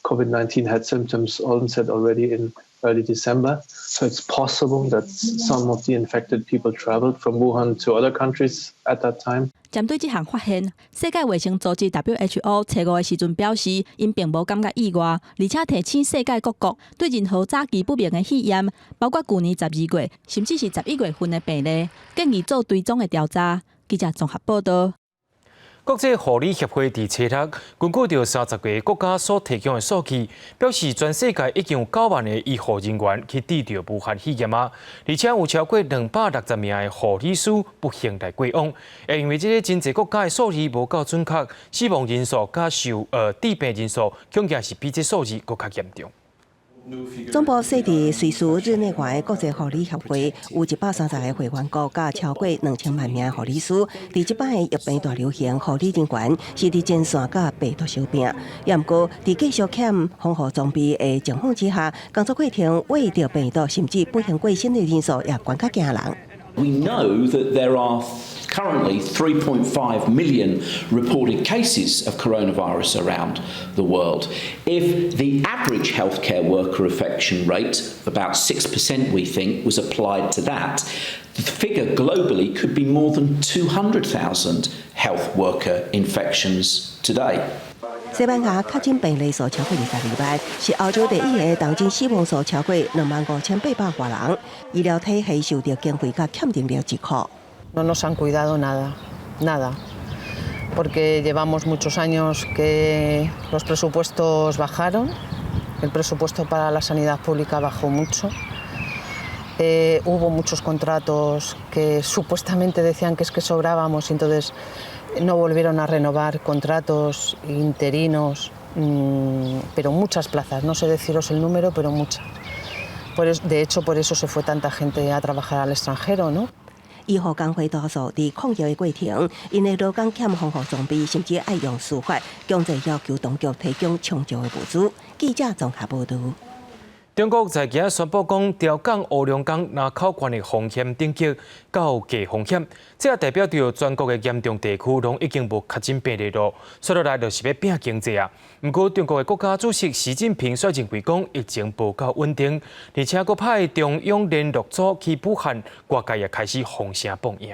COVID-19 had symptoms onset already in early December. So it's possible that some of the infected people traveled from Wuhan to other countries at that time. 针对这项发现，世界卫生组织 WHO 初5的时阵表示，因并无感觉意外，而且提醒世界各国对任何早期不明的肺炎，包括去年12月甚至是11月份的病例，建议做追踪的调查。记者综合报道。国际护理协会伫初6根据着30个国家所提供的数据，表示全世界已经有9万个医护人员去治疗武汉肺炎啊，而且有超过260名的护理师不幸来过往。也因为这个真济国家的数字无够准确，死亡人数加治病人数恐惊是比这数字更较严重。 总部设伫瑞士日内瓦的国际护理协会，有130个会员国，甲超过2000万名护理师。伫即摆的疫病大流行，护理人员是伫前线甲病毒相拼。也毋过，伫继续欠丰富装备的情况之下，工作过程为着病毒甚至不幸过身的人数也悬较惊人。 We know that there are currently 3.5 million reported cases of coronavirus around the world. If the average healthcare worker infection rate, about 6% we think, was applied to that, the figure globally could be more than 200,000 health worker infections today. 西班牙确诊病例数超过22万，是欧洲第一个当今死亡数超过25800多人。医疗体系受到经费甲欠定了之苦。No nos han cuidado nada, nada, porque llevamos muchos años que los presupuestos bajaron, el presupuesto para la sanidad pública bajó mucho. Hubo muchos contratos que supuestamente decían que es que sobrábamos y entonces no volvieron a renovar contratos interinos, pero muchas plazas, no sé deciros el número, pero muchas. De hecho, por eso se fue tanta gente a trabajar al extranjero, ¿no? 医护工会多数伫抗疫的过程，因为劳工欠丰富装备，甚至爱用司法，强制要求当局提供充足的物资。记者综合报道。 中国在今日宣布讲，调降乌龙港若口关的风险等级到低风险，这也代表着全国的严重地区拢已经无确诊病例咯。说落来就是要拼经济啊。不过中国的国家主席习近平率认为讲，疫情无够稳定，而且佫派中央联络组去武汉，各界也开始风声放映。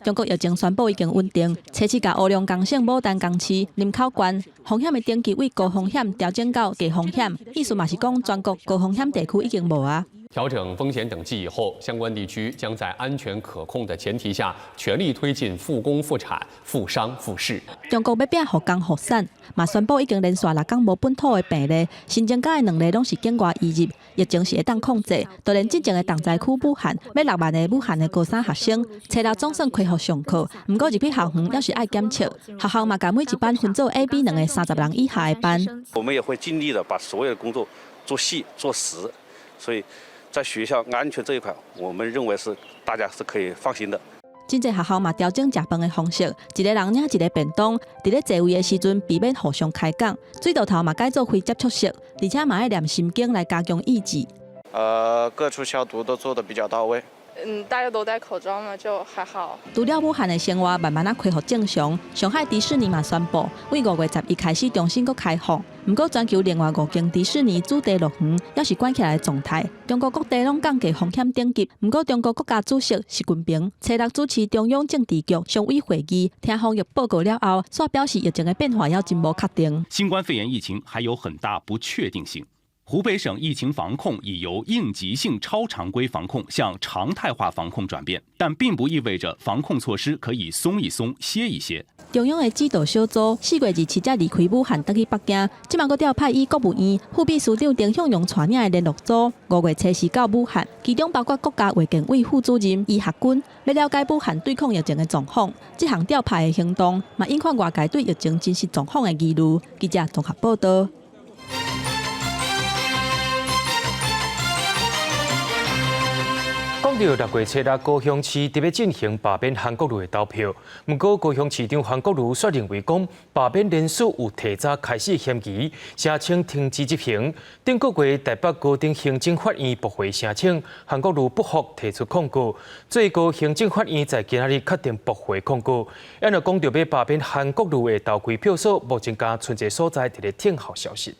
中国疫情宣布已经稳定，初7甲乌龙港省牡丹江市林口县风险的等级为高风险调整到低风险，意思嘛是讲全国高风险地区已经无啊。调整风险等级以后，相关地区将在安全可控的前提下，全力推进复工复产、复商复市。中国要拼复工复产，嘛宣布已经连续6天无本土的病例，新增加的2例拢是境外移入，疫情是会当控制。就连之前的重灾区武汉，要6万个武汉的高三学生，初六总算恢复上课，不过入去校园要是爱检测，学校嘛把每一班分做 A、B 2个30人以下的班。我们也会尽力的把所有的工作做细做实，所以在学校安全这一块，我们认为是大家是可以放心的。真侪学校嘛调整食饭的方式，一个人领一个便当，伫咧座位的时阵避免互相开讲。水道头嘛改做非接触式，而且嘛要念心经来加强意志。各处消毒都做得比较到位。大家都戴口罩呢，就还好。除了武汉的生活慢慢恢复正常，上海迪士尼嘛宣布，为5月11开始重新开放。不过，全球另外5间迪士尼主题乐园也是关起来的状态。中国各地拢降低风险等级。不过，中国国家主席习近平初六主持中央政治局常委会议，听防疫报告了后，煞表示疫情的变化也真无确定。新冠肺炎疫情还有很大不确定性。湖北省疫情防控已由应急性超常规防控向常态化防控转变，但并不意味着防控措施可以松一松、歇一歇。中央的指导小组4月27才离开武汉，返去北京。即马阁调派以国务院副秘书长丁向阳带领的联络组，5月初4到武汉，其中包括国家卫健委副主任伊学军，要了解武汉对抗疫情的状况。这项调派的行动，嘛引发外界对疫情真实状况的疑虑。记者综合报道。讲到6月初六，高雄市特别进行罢免韩国瑜的投票。不过，高雄市长韩国瑜却认为讲罢免人数有提早开始嫌疑，申请停止执行。顶个月台北高等行政法院驳回申请，韩国瑜不服提出控告。最高行政法院在今仔日确定驳回控告。因为讲到要罢免韩国瑜的投开票所，目前甲春节所在伫咧听候消息。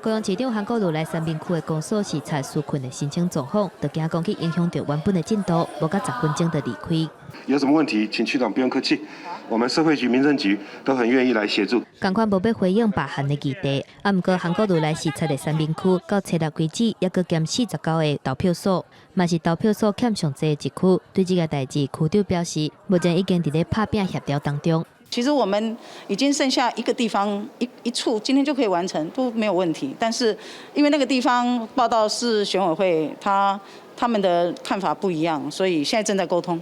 高雄市长韩国瑜来三民区的公所视察纾困的申请状况，就惊讲去影响到原本的进度，无到10分钟就离开。有什么问题，请区长不用客气，我们社会局、民政局都很愿意来协助。同款无要回应罢韩的议题，不过韩国瑜来视察的三民区，到初六为止，也阁减49个投票所，嘛是投票所欠上济的一区。对这个代志，区长表示，目前已经伫咧拍拼协调当中。其实我们已经剩下一个地方一处，今天就可以完成，都没有问题。但是因为那个地方报道是选委会，他们的看法不一样，所以现在正在沟通。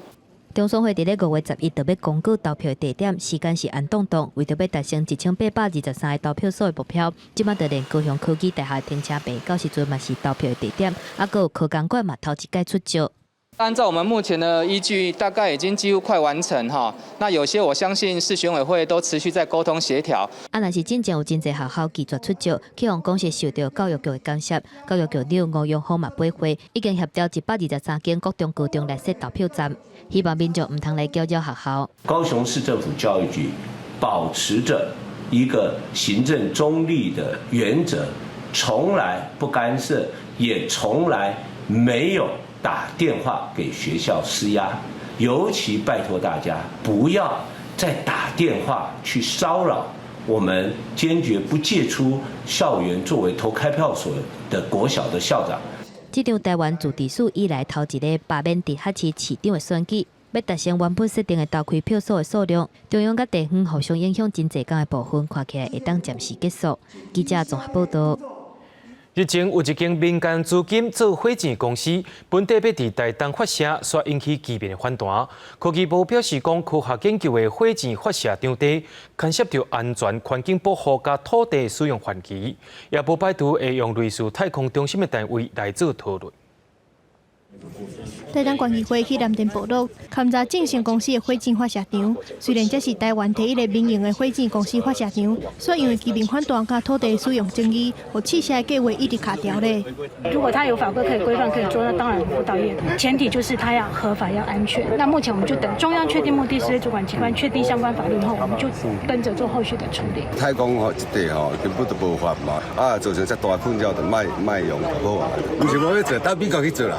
中选会伫咧5月11日要公告投票的地点，时间是安动动，为着要达成1823个投票所的目标，即马就连高雄科技大厦停车场到时阵嘛是投票的地点，还有科工馆嘛头一届出招。按照我们目前的依据，大概已经几乎快完成哈。那有些我相信市选委会都持续在沟通协调。若是真正有真侪学校拒绝出招，去向公司受到教育局的干涉，教育局长吴永浩嘛驳回，已经协调123间各中高中来设投票站，希望民众唔通来搅扰学校。高雄市政府教育局保持着一个行政中立的原则，从来不干涉，也从来没有打电话给学校施压，尤其拜托大家不要再打电话去骚扰我们，坚决不借出校园作为投开票所的国小的校长。这场台湾自治史以来头一个罢免直辖市市长的选举，要达成原本设定的投开票所的数量，中央甲地方互相影响真侪天的部分，看起来会当暂时结束。记者综合报道。日前有一间民间资金做火箭公司，本地要伫台东发射，煞引起居民的反弹。科技部表示讲，科学研究的火箭发射场地牵涉到安全、环境保护甲土地使用分歧，也无排除会用类似太空中心的单位来做讨论。台东县议会去南电报道，勘查正成公司的火箭发射场。虽然这是台湾第一个民营的火箭公司发射场，却因为居民反弹甲土地使用争议，和试射计划一直卡掉咧。如果它有法规可以规范可以做，那当然不导业的。前提就是它要合法要安全。那目前我们就等中央确定目的事业主管机关确定相关法律后，我们就跟着做后续的处理。太空一地根本就无法嘛，造成遮大困扰，就卖用就好啊。不是我要做，到美国去做啦。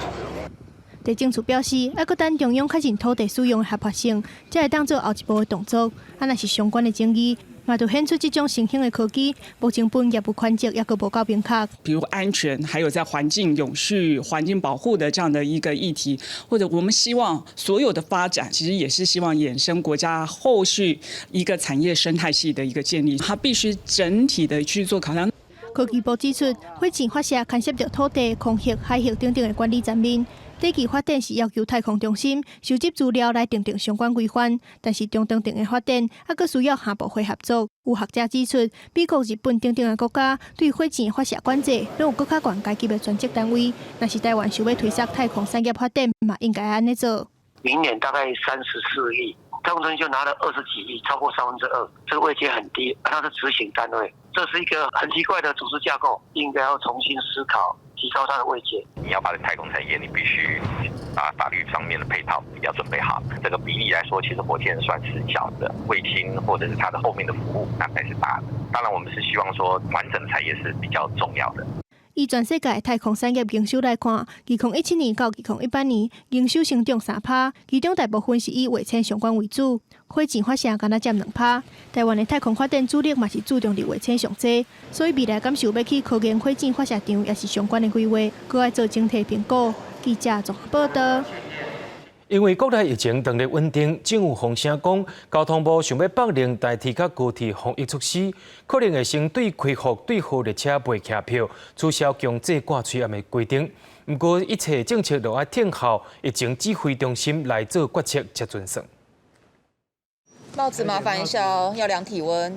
地政署表示，还阁等中央确认土地使用的合法性，才会当做后一步的动作。若是相关的争议，嘛就显出这种新兴的科技，目前本业务款值也个无够明确。比如安全，还有在环境永续、环境保护的这样的一个议题，或者我们希望所有的发展，其实也是希望衍生国家后续一个产业生态系的一个建立，它必须整体的去做考量。科技部指出，火箭发射牵涉到土地、空气、海域等等的管理层面。第期发展是要求太空中心收集资料来订定相关规范，但是中长程的发展还佫需要下部会合作。有学者指出，美国、日本等等的国家对火箭发射管制，拢有更较悬阶级的专职单位。若是台湾想要推动太空产业发展，嘛应该安尼做。明年大概34亿，太空中心就拿了20几亿，超过2/3，这个位阶很低，它是执行单位，这是一个很奇怪的组织架构，应该要重新思考。提高它的位阶，你要发展太空产业，你必须把法律上面的配套要准备好。这个比例来说，其实火箭算是小的，卫星或者是它的后面的服务，那才是大的。当然，我们是希望说完整的产业是比较重要的。以全世界太空产业营收来看，2017年到2018年营收成长3%，其中大部分是以卫星相关为主，火箭发射敢若占2%。台湾的太空发展主力嘛是注重伫卫星上济，所以未来敢是有要去科研火箭发射场，也是相关的规划，搁要做整体评估。记者综合报道。因为国内疫情长日稳定，政府风声讲，交通部想要绑令代替较高铁防疫措施，可能会先对恢复对号列车卖客票，取消强制挂嘴暗的规定。不过，一切政策都要听候疫情指挥中心来做决策才准算。帽子麻烦一下哦，要量体温。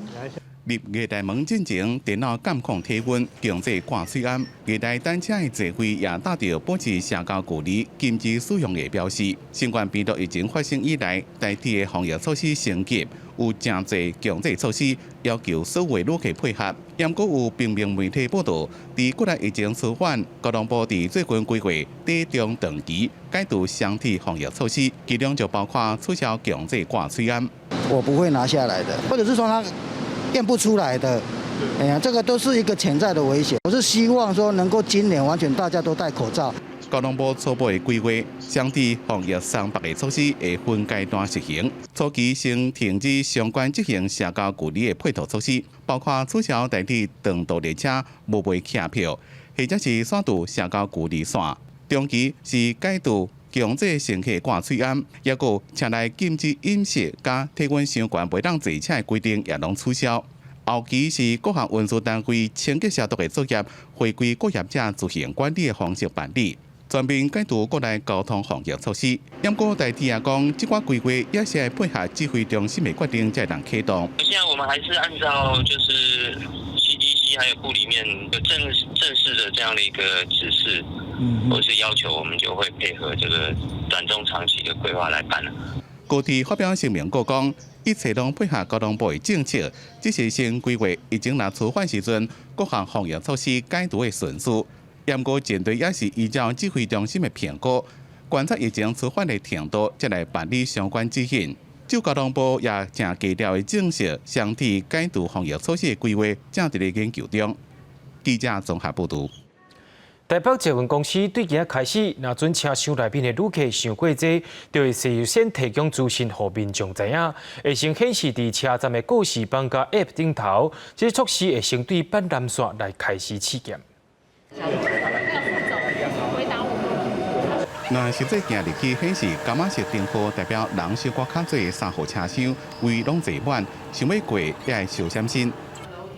入月台门进前，电脑监控体温、强制挂水安。月台单车的座位也搭着保持社交距离、禁止使用的标示。新冠病毒疫情发生以来，代替的防疫措施升级，有真侪强制措施，要求所有旅客配合。也阁有平面媒体报道，伫国内疫情趋缓，交通部伫最近规划短中长期解除相体防疫措施，其中就包括取消强制挂水安。我不会拿下来的，或者是说他验不出来的，哎呀，这个都是一个潜在的危险。我是希望说能够今年完全大家都戴口罩。交通部初步的规划，相对防疫300个措施会分阶段实行。初期先停止相关执行社交距离的配套措施，包括取消代替长途列车无卖客票，或者是删除社交距离线。中期是解除强制乘客挂嘴安，也有车内禁止饮食加体温相关袂当坐车的规定也拢取消。后期是各项运输单位清洁消毒的作业，回归各业者自行管理的方式办理，全面解除国内交通防疫措施。不过代替也讲，这款规划也是要配合指挥中心的决定才能启动。现在我们还是按照就是CDC 还有部里面有正式的这样的一个指示，或是要求，我们就会配合这个短中长期的规划来办了。高铁发表声明，告讲一切拢配合交通部的政策，只是先规划疫情若趋缓时阵，各项防疫措施解除的顺序。不过舰队也是依照指挥中心的评估，观察疫情趋缓的程度，才来办理相关指引。就交通部也正低调的证实，相体解除防疫措施的规划正伫咧研究中。记者综合报道。台北捷运公司对今仔开始，若准车厢内面的旅客上过多，就会事先提供资讯，予民众知影，会先显示伫车站的告示板甲 App 顶头。这措施会先对板南线来开始试验。若实际行入去显示柑仔色灯号，代表人小可较侪3号车厢位拢坐满，想要过也会小心心。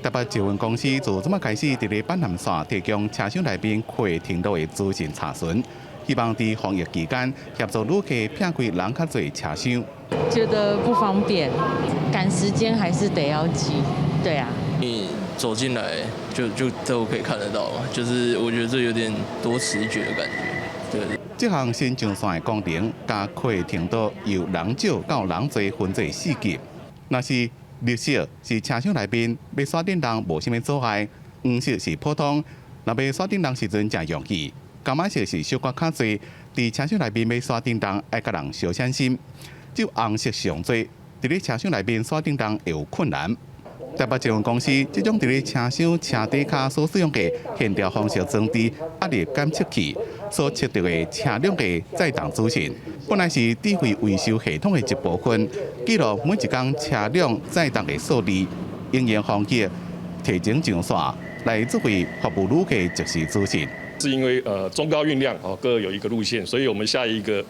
台北捷运公司自这么开始，伫咧板南线提供车厢内面可停留的资讯查询，希望在防疫期间协助旅客避开人较侪车厢。觉得不方便，赶时间还是得要挤。对啊，你走进来就都可以看得到，就是我觉得这有点多此一举的感觉。对。这项新上线的功能，加可停到由人少到人多分做4级，若是绿色是车厢内面要刷顶人无啥物阻碍，黄色是普通，若要刷顶人时阵才容易。柑仔色是小可较侪，伫车厢内面要刷顶人爱甲人小小心。只有红色上侪，伫咧车厢内面刷顶人会有困难。台北捷运公司这种伫咧车厢车底下所使用的线条方式装置压力监测器所测到的车辆的载重资讯，本来是智慧维修系统的一部分，记录每一天车辆载重的数字。应用方式提前上线，来指挥服务旅客即时资讯。是因为中高运量各有一个路线，所以我们下一个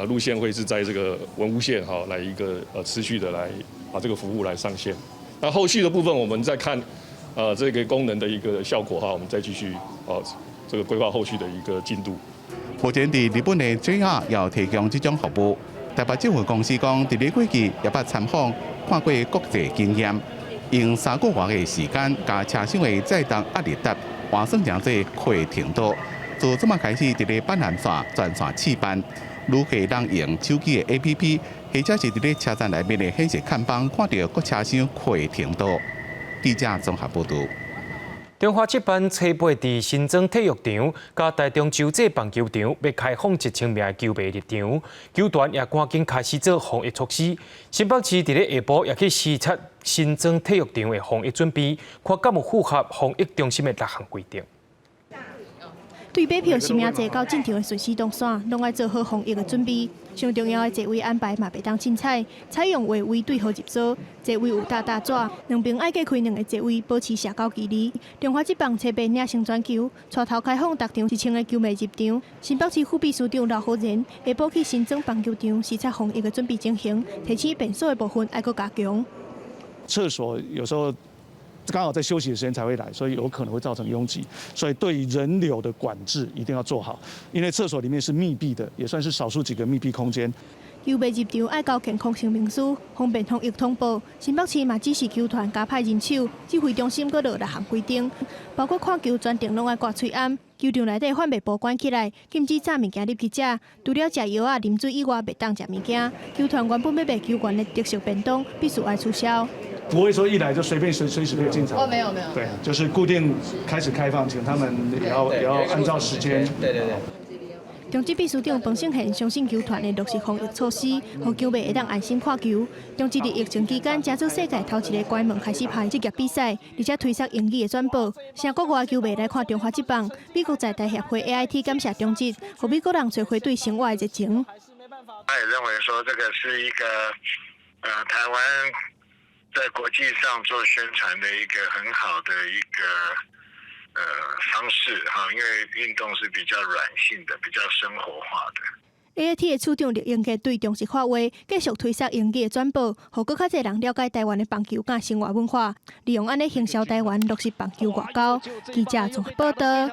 路线会是在这个文湖线来一个持续的来把这个服务来上线。那后续的部分我们再看这个功能的一个效果我们再继续这个规划后续的一个进度。目前伫日本的 JR 要提供这种服务，台北政府公司讲，伫咧过去也捌参访看过国际经验，用3个月的时间，甲车厢的载重压力值换算成这客程度。自这么开始，伫咧板南线全线试办，旅客当用手机的 APP， 或者是伫咧车站内面的显示看板，看到各车厢客程度。记者综合报道。中华职棒初8伫新庄体育场、甲台中洲际棒球场要开放1000名的球迷入场，球团也赶紧开始做防疫措施。新北市伫咧下晡也去视察新庄体育场的防疫准备，看敢有符合防疫中心的6项规定。对买票是名坐到进场的顺时动线，拢爱做好防疫的准备。上重要的座位安排嘛袂当凊彩，采用位位对号入座，座位有大纸，两边爱各开2个座位，保持社交距离。中华职棒初8领先全球，带头开放逐场1000个球迷入场。新北市副秘书长刘浩然下晡去新庄棒球场视察防疫的准备情形，提醒便所的部分爱搁加强。厕所有时候刚好在休息的时间才会来，所以有可能会造成拥挤，所以对人流的管制一定要做好，因为厕所里面是密闭的，也算是少数几个密闭空间。球迷入场爱交健康证明书，方便防疫通报。新北市嘛指示球团加派人手，指挥中心搁落6项规定，包括看球专程拢爱挂喙罨，球场内底贩卖布关起来，禁止炸物件入去食，除了食药啉水以外，袂当食物件。球团原本要卖球员的特色便当，必须爱取消。不会说一来就随时可以进场。哦，没有。对，就是固定开始开放，请他们也要按照时间。对。中职秘书长彭胜贤相信球团的落实防疫措施，让球迷会当安心看球。中职伫疫情期间，加做世界头一个关门开始排职业比赛，而且推出英语的转播，成国外球迷来看中华职棒。美国在台协会 AIT 感谢中职，让美国人找回对生活的热情。他也认为说，这个是一个台湾在国际上做宣传的一个很好的一个方式因为运动是比较软性的，比较生活化的。AIT 的处长刘英杰对中视发话，继续推出英语的转播，让更较侪人了解台湾的棒球甲生活文化，利用安尼行销台湾，落实棒球外交。记者综合报道。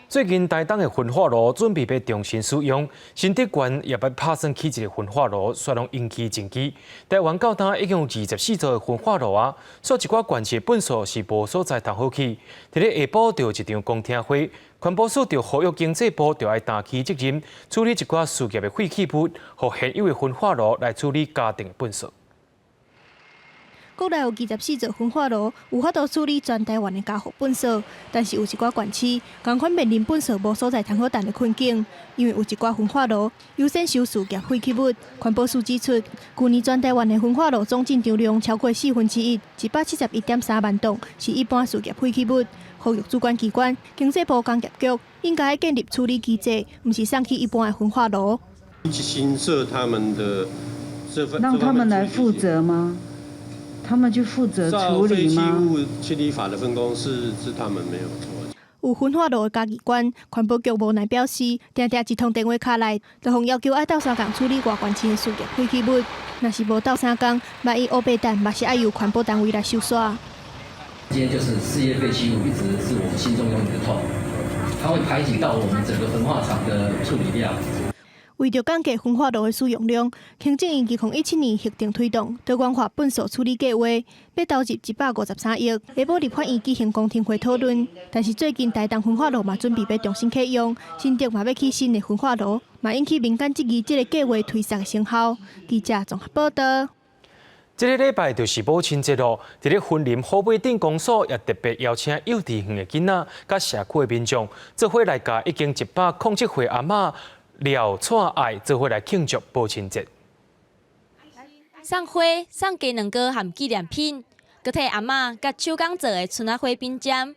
最近台东的焚化炉准备要重新使用，新竹县也要拍算起一个焚化炉，率拢延期征期。台湾到今已经有24座的焚化炉所以一寡县市本数是无所在通好去。伫咧下晡就有一场公听会。环保署就呼吁经济部就要担起责任，处理一寡事业的废弃物，和现有的焚化炉来处理家庭的粪扫。国内有24座焚化炉，有法度处理全台湾的家户粪扫，但是有一寡县市同款面临粪扫无所在通好等的困境，因为有一寡焚化炉优先收事业废弃物。环保署指出，去年全台湾的焚化炉总进场量超过1/4，171.3万吨，是一般事业废弃物。呼吁主管机关、经济部工业局应该建立处理机制，不是送去一般的焚化炉。新设他们的让他们来负责吗？他们就负责处理吗？废弃物清理法的分工是他们没有错。有焚化炉的家己管，环保局无奈表示，定一通电话卡来，就互要求爱斗3工处理外县市的事业废弃物。若是无斗3工，万一乌白蛋嘛是爱由环保单位来收刷。今天就是事业废弃物，一直是我们心中永远的痛，它会排挤到我们整个焚化厂的处理量。为着降低焚化炉的使用量，行政院2017年核定推动多元化粪扫处理计划，要投入153亿。下晡立法院举行公听会讨论，但是最近台东焚化炉嘛准备要重新启用，新竹嘛要起新的焚化炉，嘛引起民间质疑这个计划推出的成效。记者综合报道。这个礼拜就是母亲节咯，伫咧云林虎尾镇公所也特别邀请幼稚园的囡仔、甲社区的民众，做伙来甲已经107岁阿嬷廖灿爱做伙来庆祝母亲节。送花、送鸡卵糕和纪念品，佮替阿嬷甲手工做的春仔花冰针。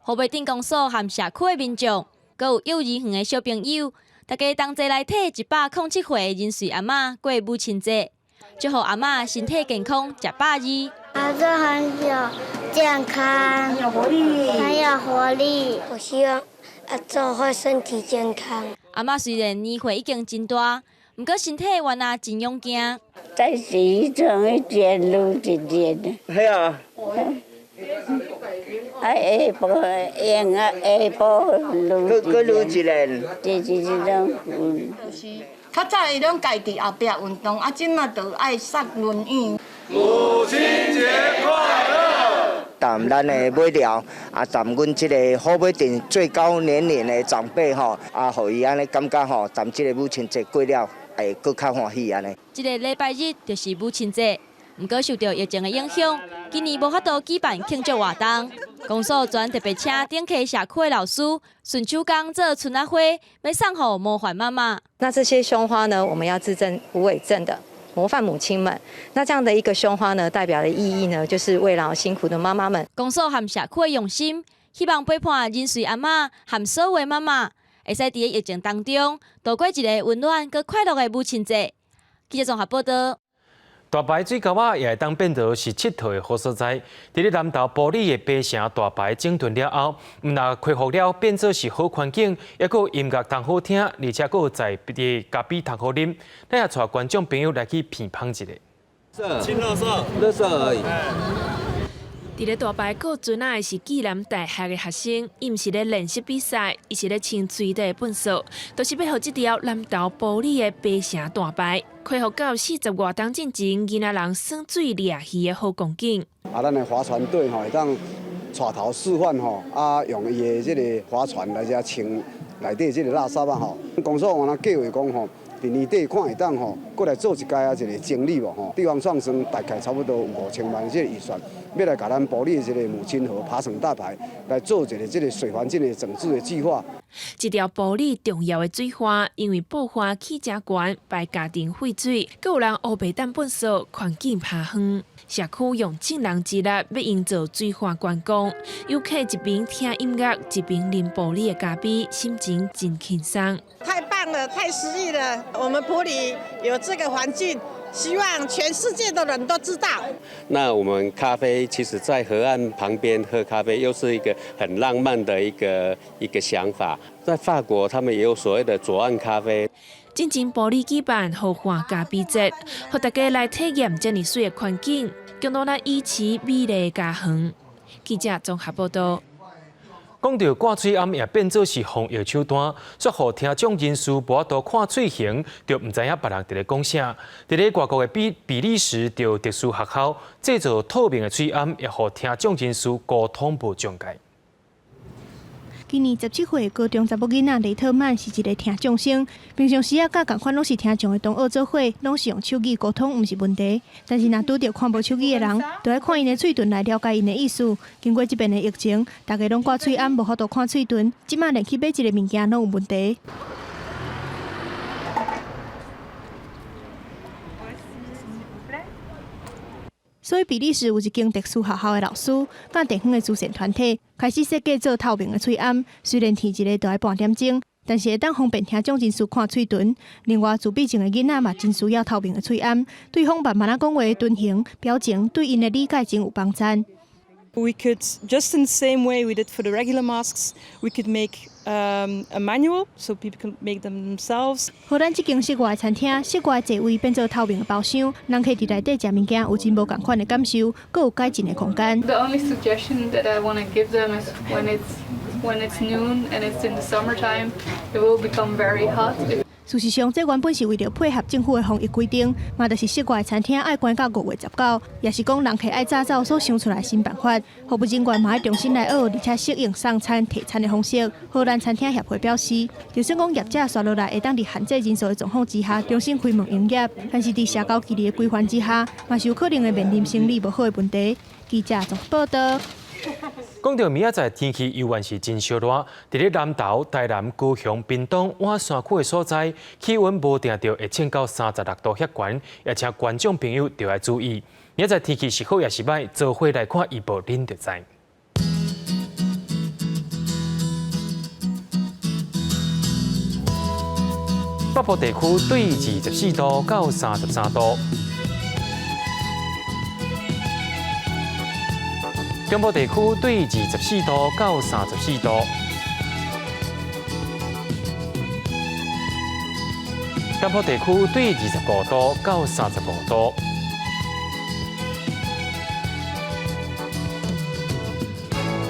虎尾镇公所和社区的民众，佮有幼儿园的小朋友，大家同齐来替107岁的人瑞阿嬷过母亲节。祝福阿嬷身体健康，食饱二。儿子很有健康，很有活力，很有活力。我希望儿子会身体健康。阿嬷虽然年岁已经真大，不过身体原来真勇敢。在洗衣厂一点撸一点的。系啊。下晡用下晡撸。佮撸一个。这种。较早伊拢家己后壁运动，啊，即马就爱塞轮椅。母亲节快乐！谈咱的尾条，啊，谈阮即个好尾店最高年龄的长辈吼，啊，互伊安尼感觉吼，谈即个母亲节过了，会更较欢喜安尼。这个礼拜日就是母亲节，不过受到疫情的影响，今年无法度举办庆祝活动。公所专特别请顶溪社区的老师顺手工做春仔花，要送予模范妈妈。那这些胸花呢，我们要自赠无伪赠的。模范母亲们，那这样的一个胸花呢，代表的意义呢，就是慰劳辛苦的妈妈们。公所和社区的用心，希望陪伴人瑞阿嬷和所有的妈妈，会使在疫情当中度过一个温暖和快乐的母亲节。记者综合报道。大排水沟仔也会当变作是佚佗的好所在。伫咧南投埔里的白城大排整顿了后，毋但恢复了变作是好环境，也佫音乐通好听，而且佫在伫咖啡通好啉。咱也带观众朋友来去品芳一下。清垃圾而已。伫咧大排顾船仔的是暨南大学的学生，伊毋是咧练习比赛，伊是咧清水底的粪扫，都是要互这条南投埔里的白城大排恢复到40外冬进前囡仔人耍水掠鱼的好光景。啊，咱的划船队吼会当带头示范吼，啊用伊的这个划船来遮清内底这个垃圾啊吼。公所原来计划讲吼。伫年底看会当吼，过来做一届啊，一个整理无吼。地方创生大概差不多5000万这个预算，要来甲咱埔里的这个母亲河爬绳大排来做一个这个水环境的整治的计划。这条埔里重要的水花，因为爆发起真悬，排家庭废水，更有人乌白蛋粪扫，环境拍远。社区用众人之力要营造水花观光，游客一边听音乐，一边啉埔里的咖啡，心情真轻松。太棒了，太诗意了！我们埔里有这个环境，希望全世界的人都知道。那我们咖啡其实在河岸旁边喝咖啡，又是一个很浪漫的一个想法。在法国，他们也有所谓的左岸咖啡。进前埔里举办豪华咖啡节，让大家来体验这么水的环境，共同来维持美丽的家园。记者综合报道。讲到挂嘴暗也变做是防疫手段，说互听众人士无法度看嘴型，就唔知影别人伫咧讲啥。伫咧外国的比利时，就特殊学校制造透明的嘴暗，也互听众人士沟通无障碍。今年17岁高中查某囡仔雷特曼是一个听障生，平常时甲共款拢是听障的同学做伙，拢是用手语沟通，毋是问题。但是若拄着看无手语的人，就要看因的嘴唇来了解因的意思。经过这边的疫情，大家拢挂嘴暗，无法度看嘴唇，即马连去买一个物件拢有问题。所以比利时有一间特殊学校的老师，甲地方的慈善团体开始设计做透明的嘴暗。虽然天一个就要半点钟，但是会当方便听众人士看嘴唇。另外，自闭症的囡仔嘛真需要透明的嘴暗，对方慢慢啊讲话、蹲形、表情，对因的理解真有帮助。We could, just in the same way we did for the regular masks, we could make a manual so people can make them themselves. 互咱这间室外餐厅，室外座位变做透明的包厢，人可以伫内底食物件，有真无共款的感受，佫有改进的空间。The only suggestion that I want to give them is when it's noon and it's in the summertime, it will become very hot. 事实上，这原本是为了配合政府的防疫规定，嘛，就是室外餐厅爱关到5月19，也是讲人客爱早走所想出来新办法。服务人员嘛要重新来学，而且适应送餐、提餐的方式。荷兰餐厅协会表示，就算讲业者刷落来会当伫限制人数的状况之下，重新开门营业，但是伫社交距离的规范之下，嘛是有可能会面临生理无好的问题。记者综合报道。讲到明仔载天气依然是真烧热，伫咧南投、台南、高雄、屏东、晚山区的所在，气温无定着会升到36度遐悬，也请观众朋友着要注意。明仔载天气是好也是歹，做伙来看预报，恁就知。北部地区对24度到33度。中部地区对24度到34度。东部地区对25度到35度。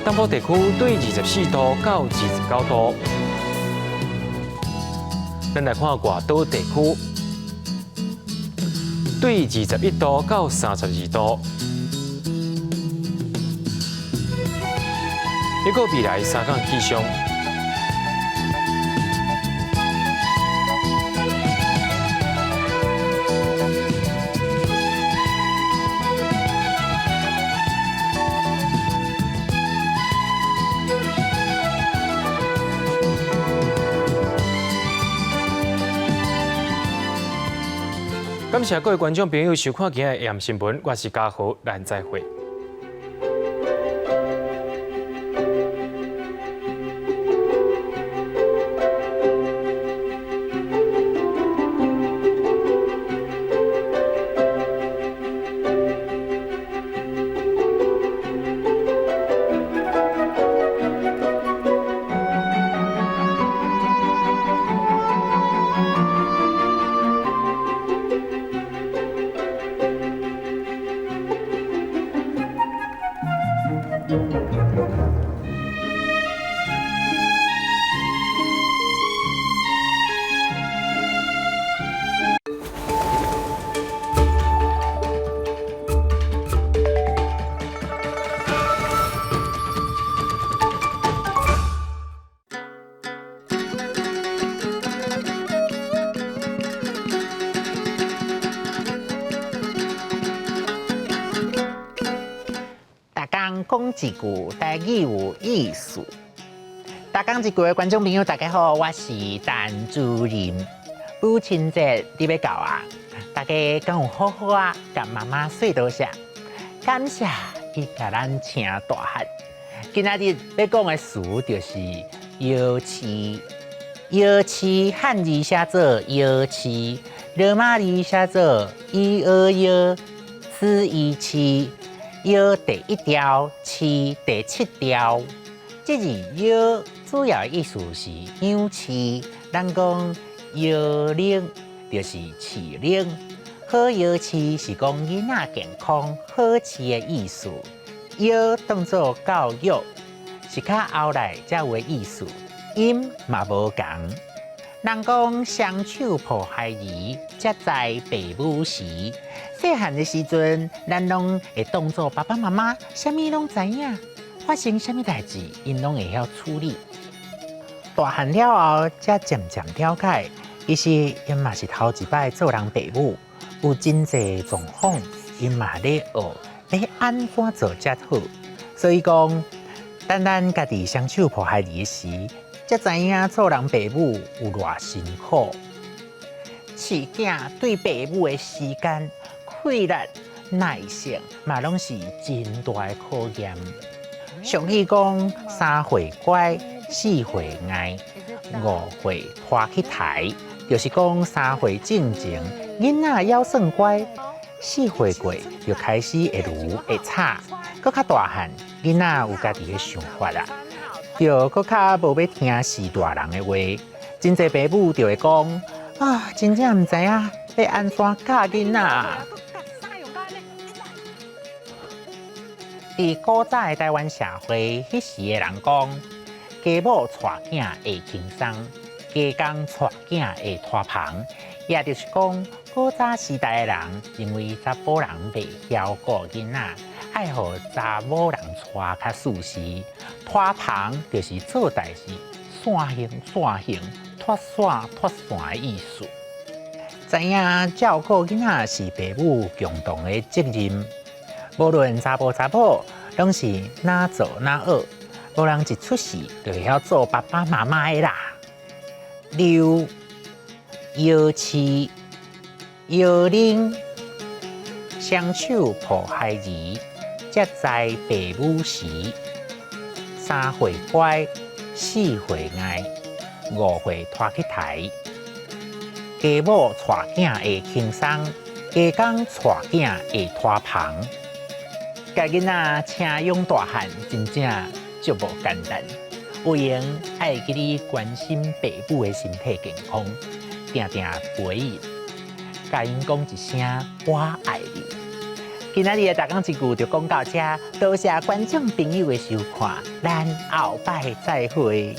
东部地区对24度到29度。咱来看外岛地区，对21度到32度。一个未来3天气象。感谢各位观众朋友收看今日的AM新闻，我是嘉豪，咱再会。讲一句台语有意思。大家一句的观众朋友，大家好，我是陈主任。母亲节你要到啊？大家敢有好好啊？甲妈妈说多谢，感谢伊甲咱请大汉。今仔日要讲的词就是摇旗，摇旗汉字写作摇旗，罗马字写作121，此一期。摇第1条，旗第7条。这字摇主要意思是扬旗，咱讲摇铃就是旗铃。好摇旗是讲囡仔健康好旗的意思。摇当作教育，是较后来才有的意思。音嘛无同。人讲双手抱孩儿，才知父母时。细汉的时阵，咱拢会当作爸爸妈妈，啥物拢知影，发生啥物代志，因拢会晓处理。大汉了后，才渐渐了解，其实因嘛是头一摆做人父母，有真济状况，因嘛咧学要安怎做才好。所以讲，当咱家己双手抱孩儿时，才知影做人父母有偌辛苦。饲囝对父母的时间、气力、耐性，嘛拢是真大的考验。俗语讲：3岁乖，4岁爱，5岁拖去台，就是讲3岁正前，囡仔要算乖，4岁过就开始会如会吵，搁较大汉，囡仔有家己的想法啦。就搁较无要听是大人的话，真济父母就会讲啊，真正唔知影要安怎教囡仔。伫古早的台湾社会，迄时的人讲，家母带囝会轻松，家公带囝会拖棚，也就是讲，古早时代的人认为查甫人袂晓顾囡仔，爱互查某人带较舒适。拖棚就是做代志线形脱线的意思。知影照顾囡仔是父母共同的责任。无论查甫查某，拢是哪做哪学，无人一出世就会晓做爸爸妈妈的啦。溜、摇旗、摇铃，双手抱孩儿，才知父母时。3岁乖，4岁爱，5岁拖去台。家母带囝会轻松，家公带囝会拖棚。家囡仔请养大汉，真正足无简单。有闲爱记你关心爸母的身体健康，定定陪伊，甲因讲一声我爱你。今仔日的大讲一句就讲到这，多谢观众朋友的收看，咱后摆再会。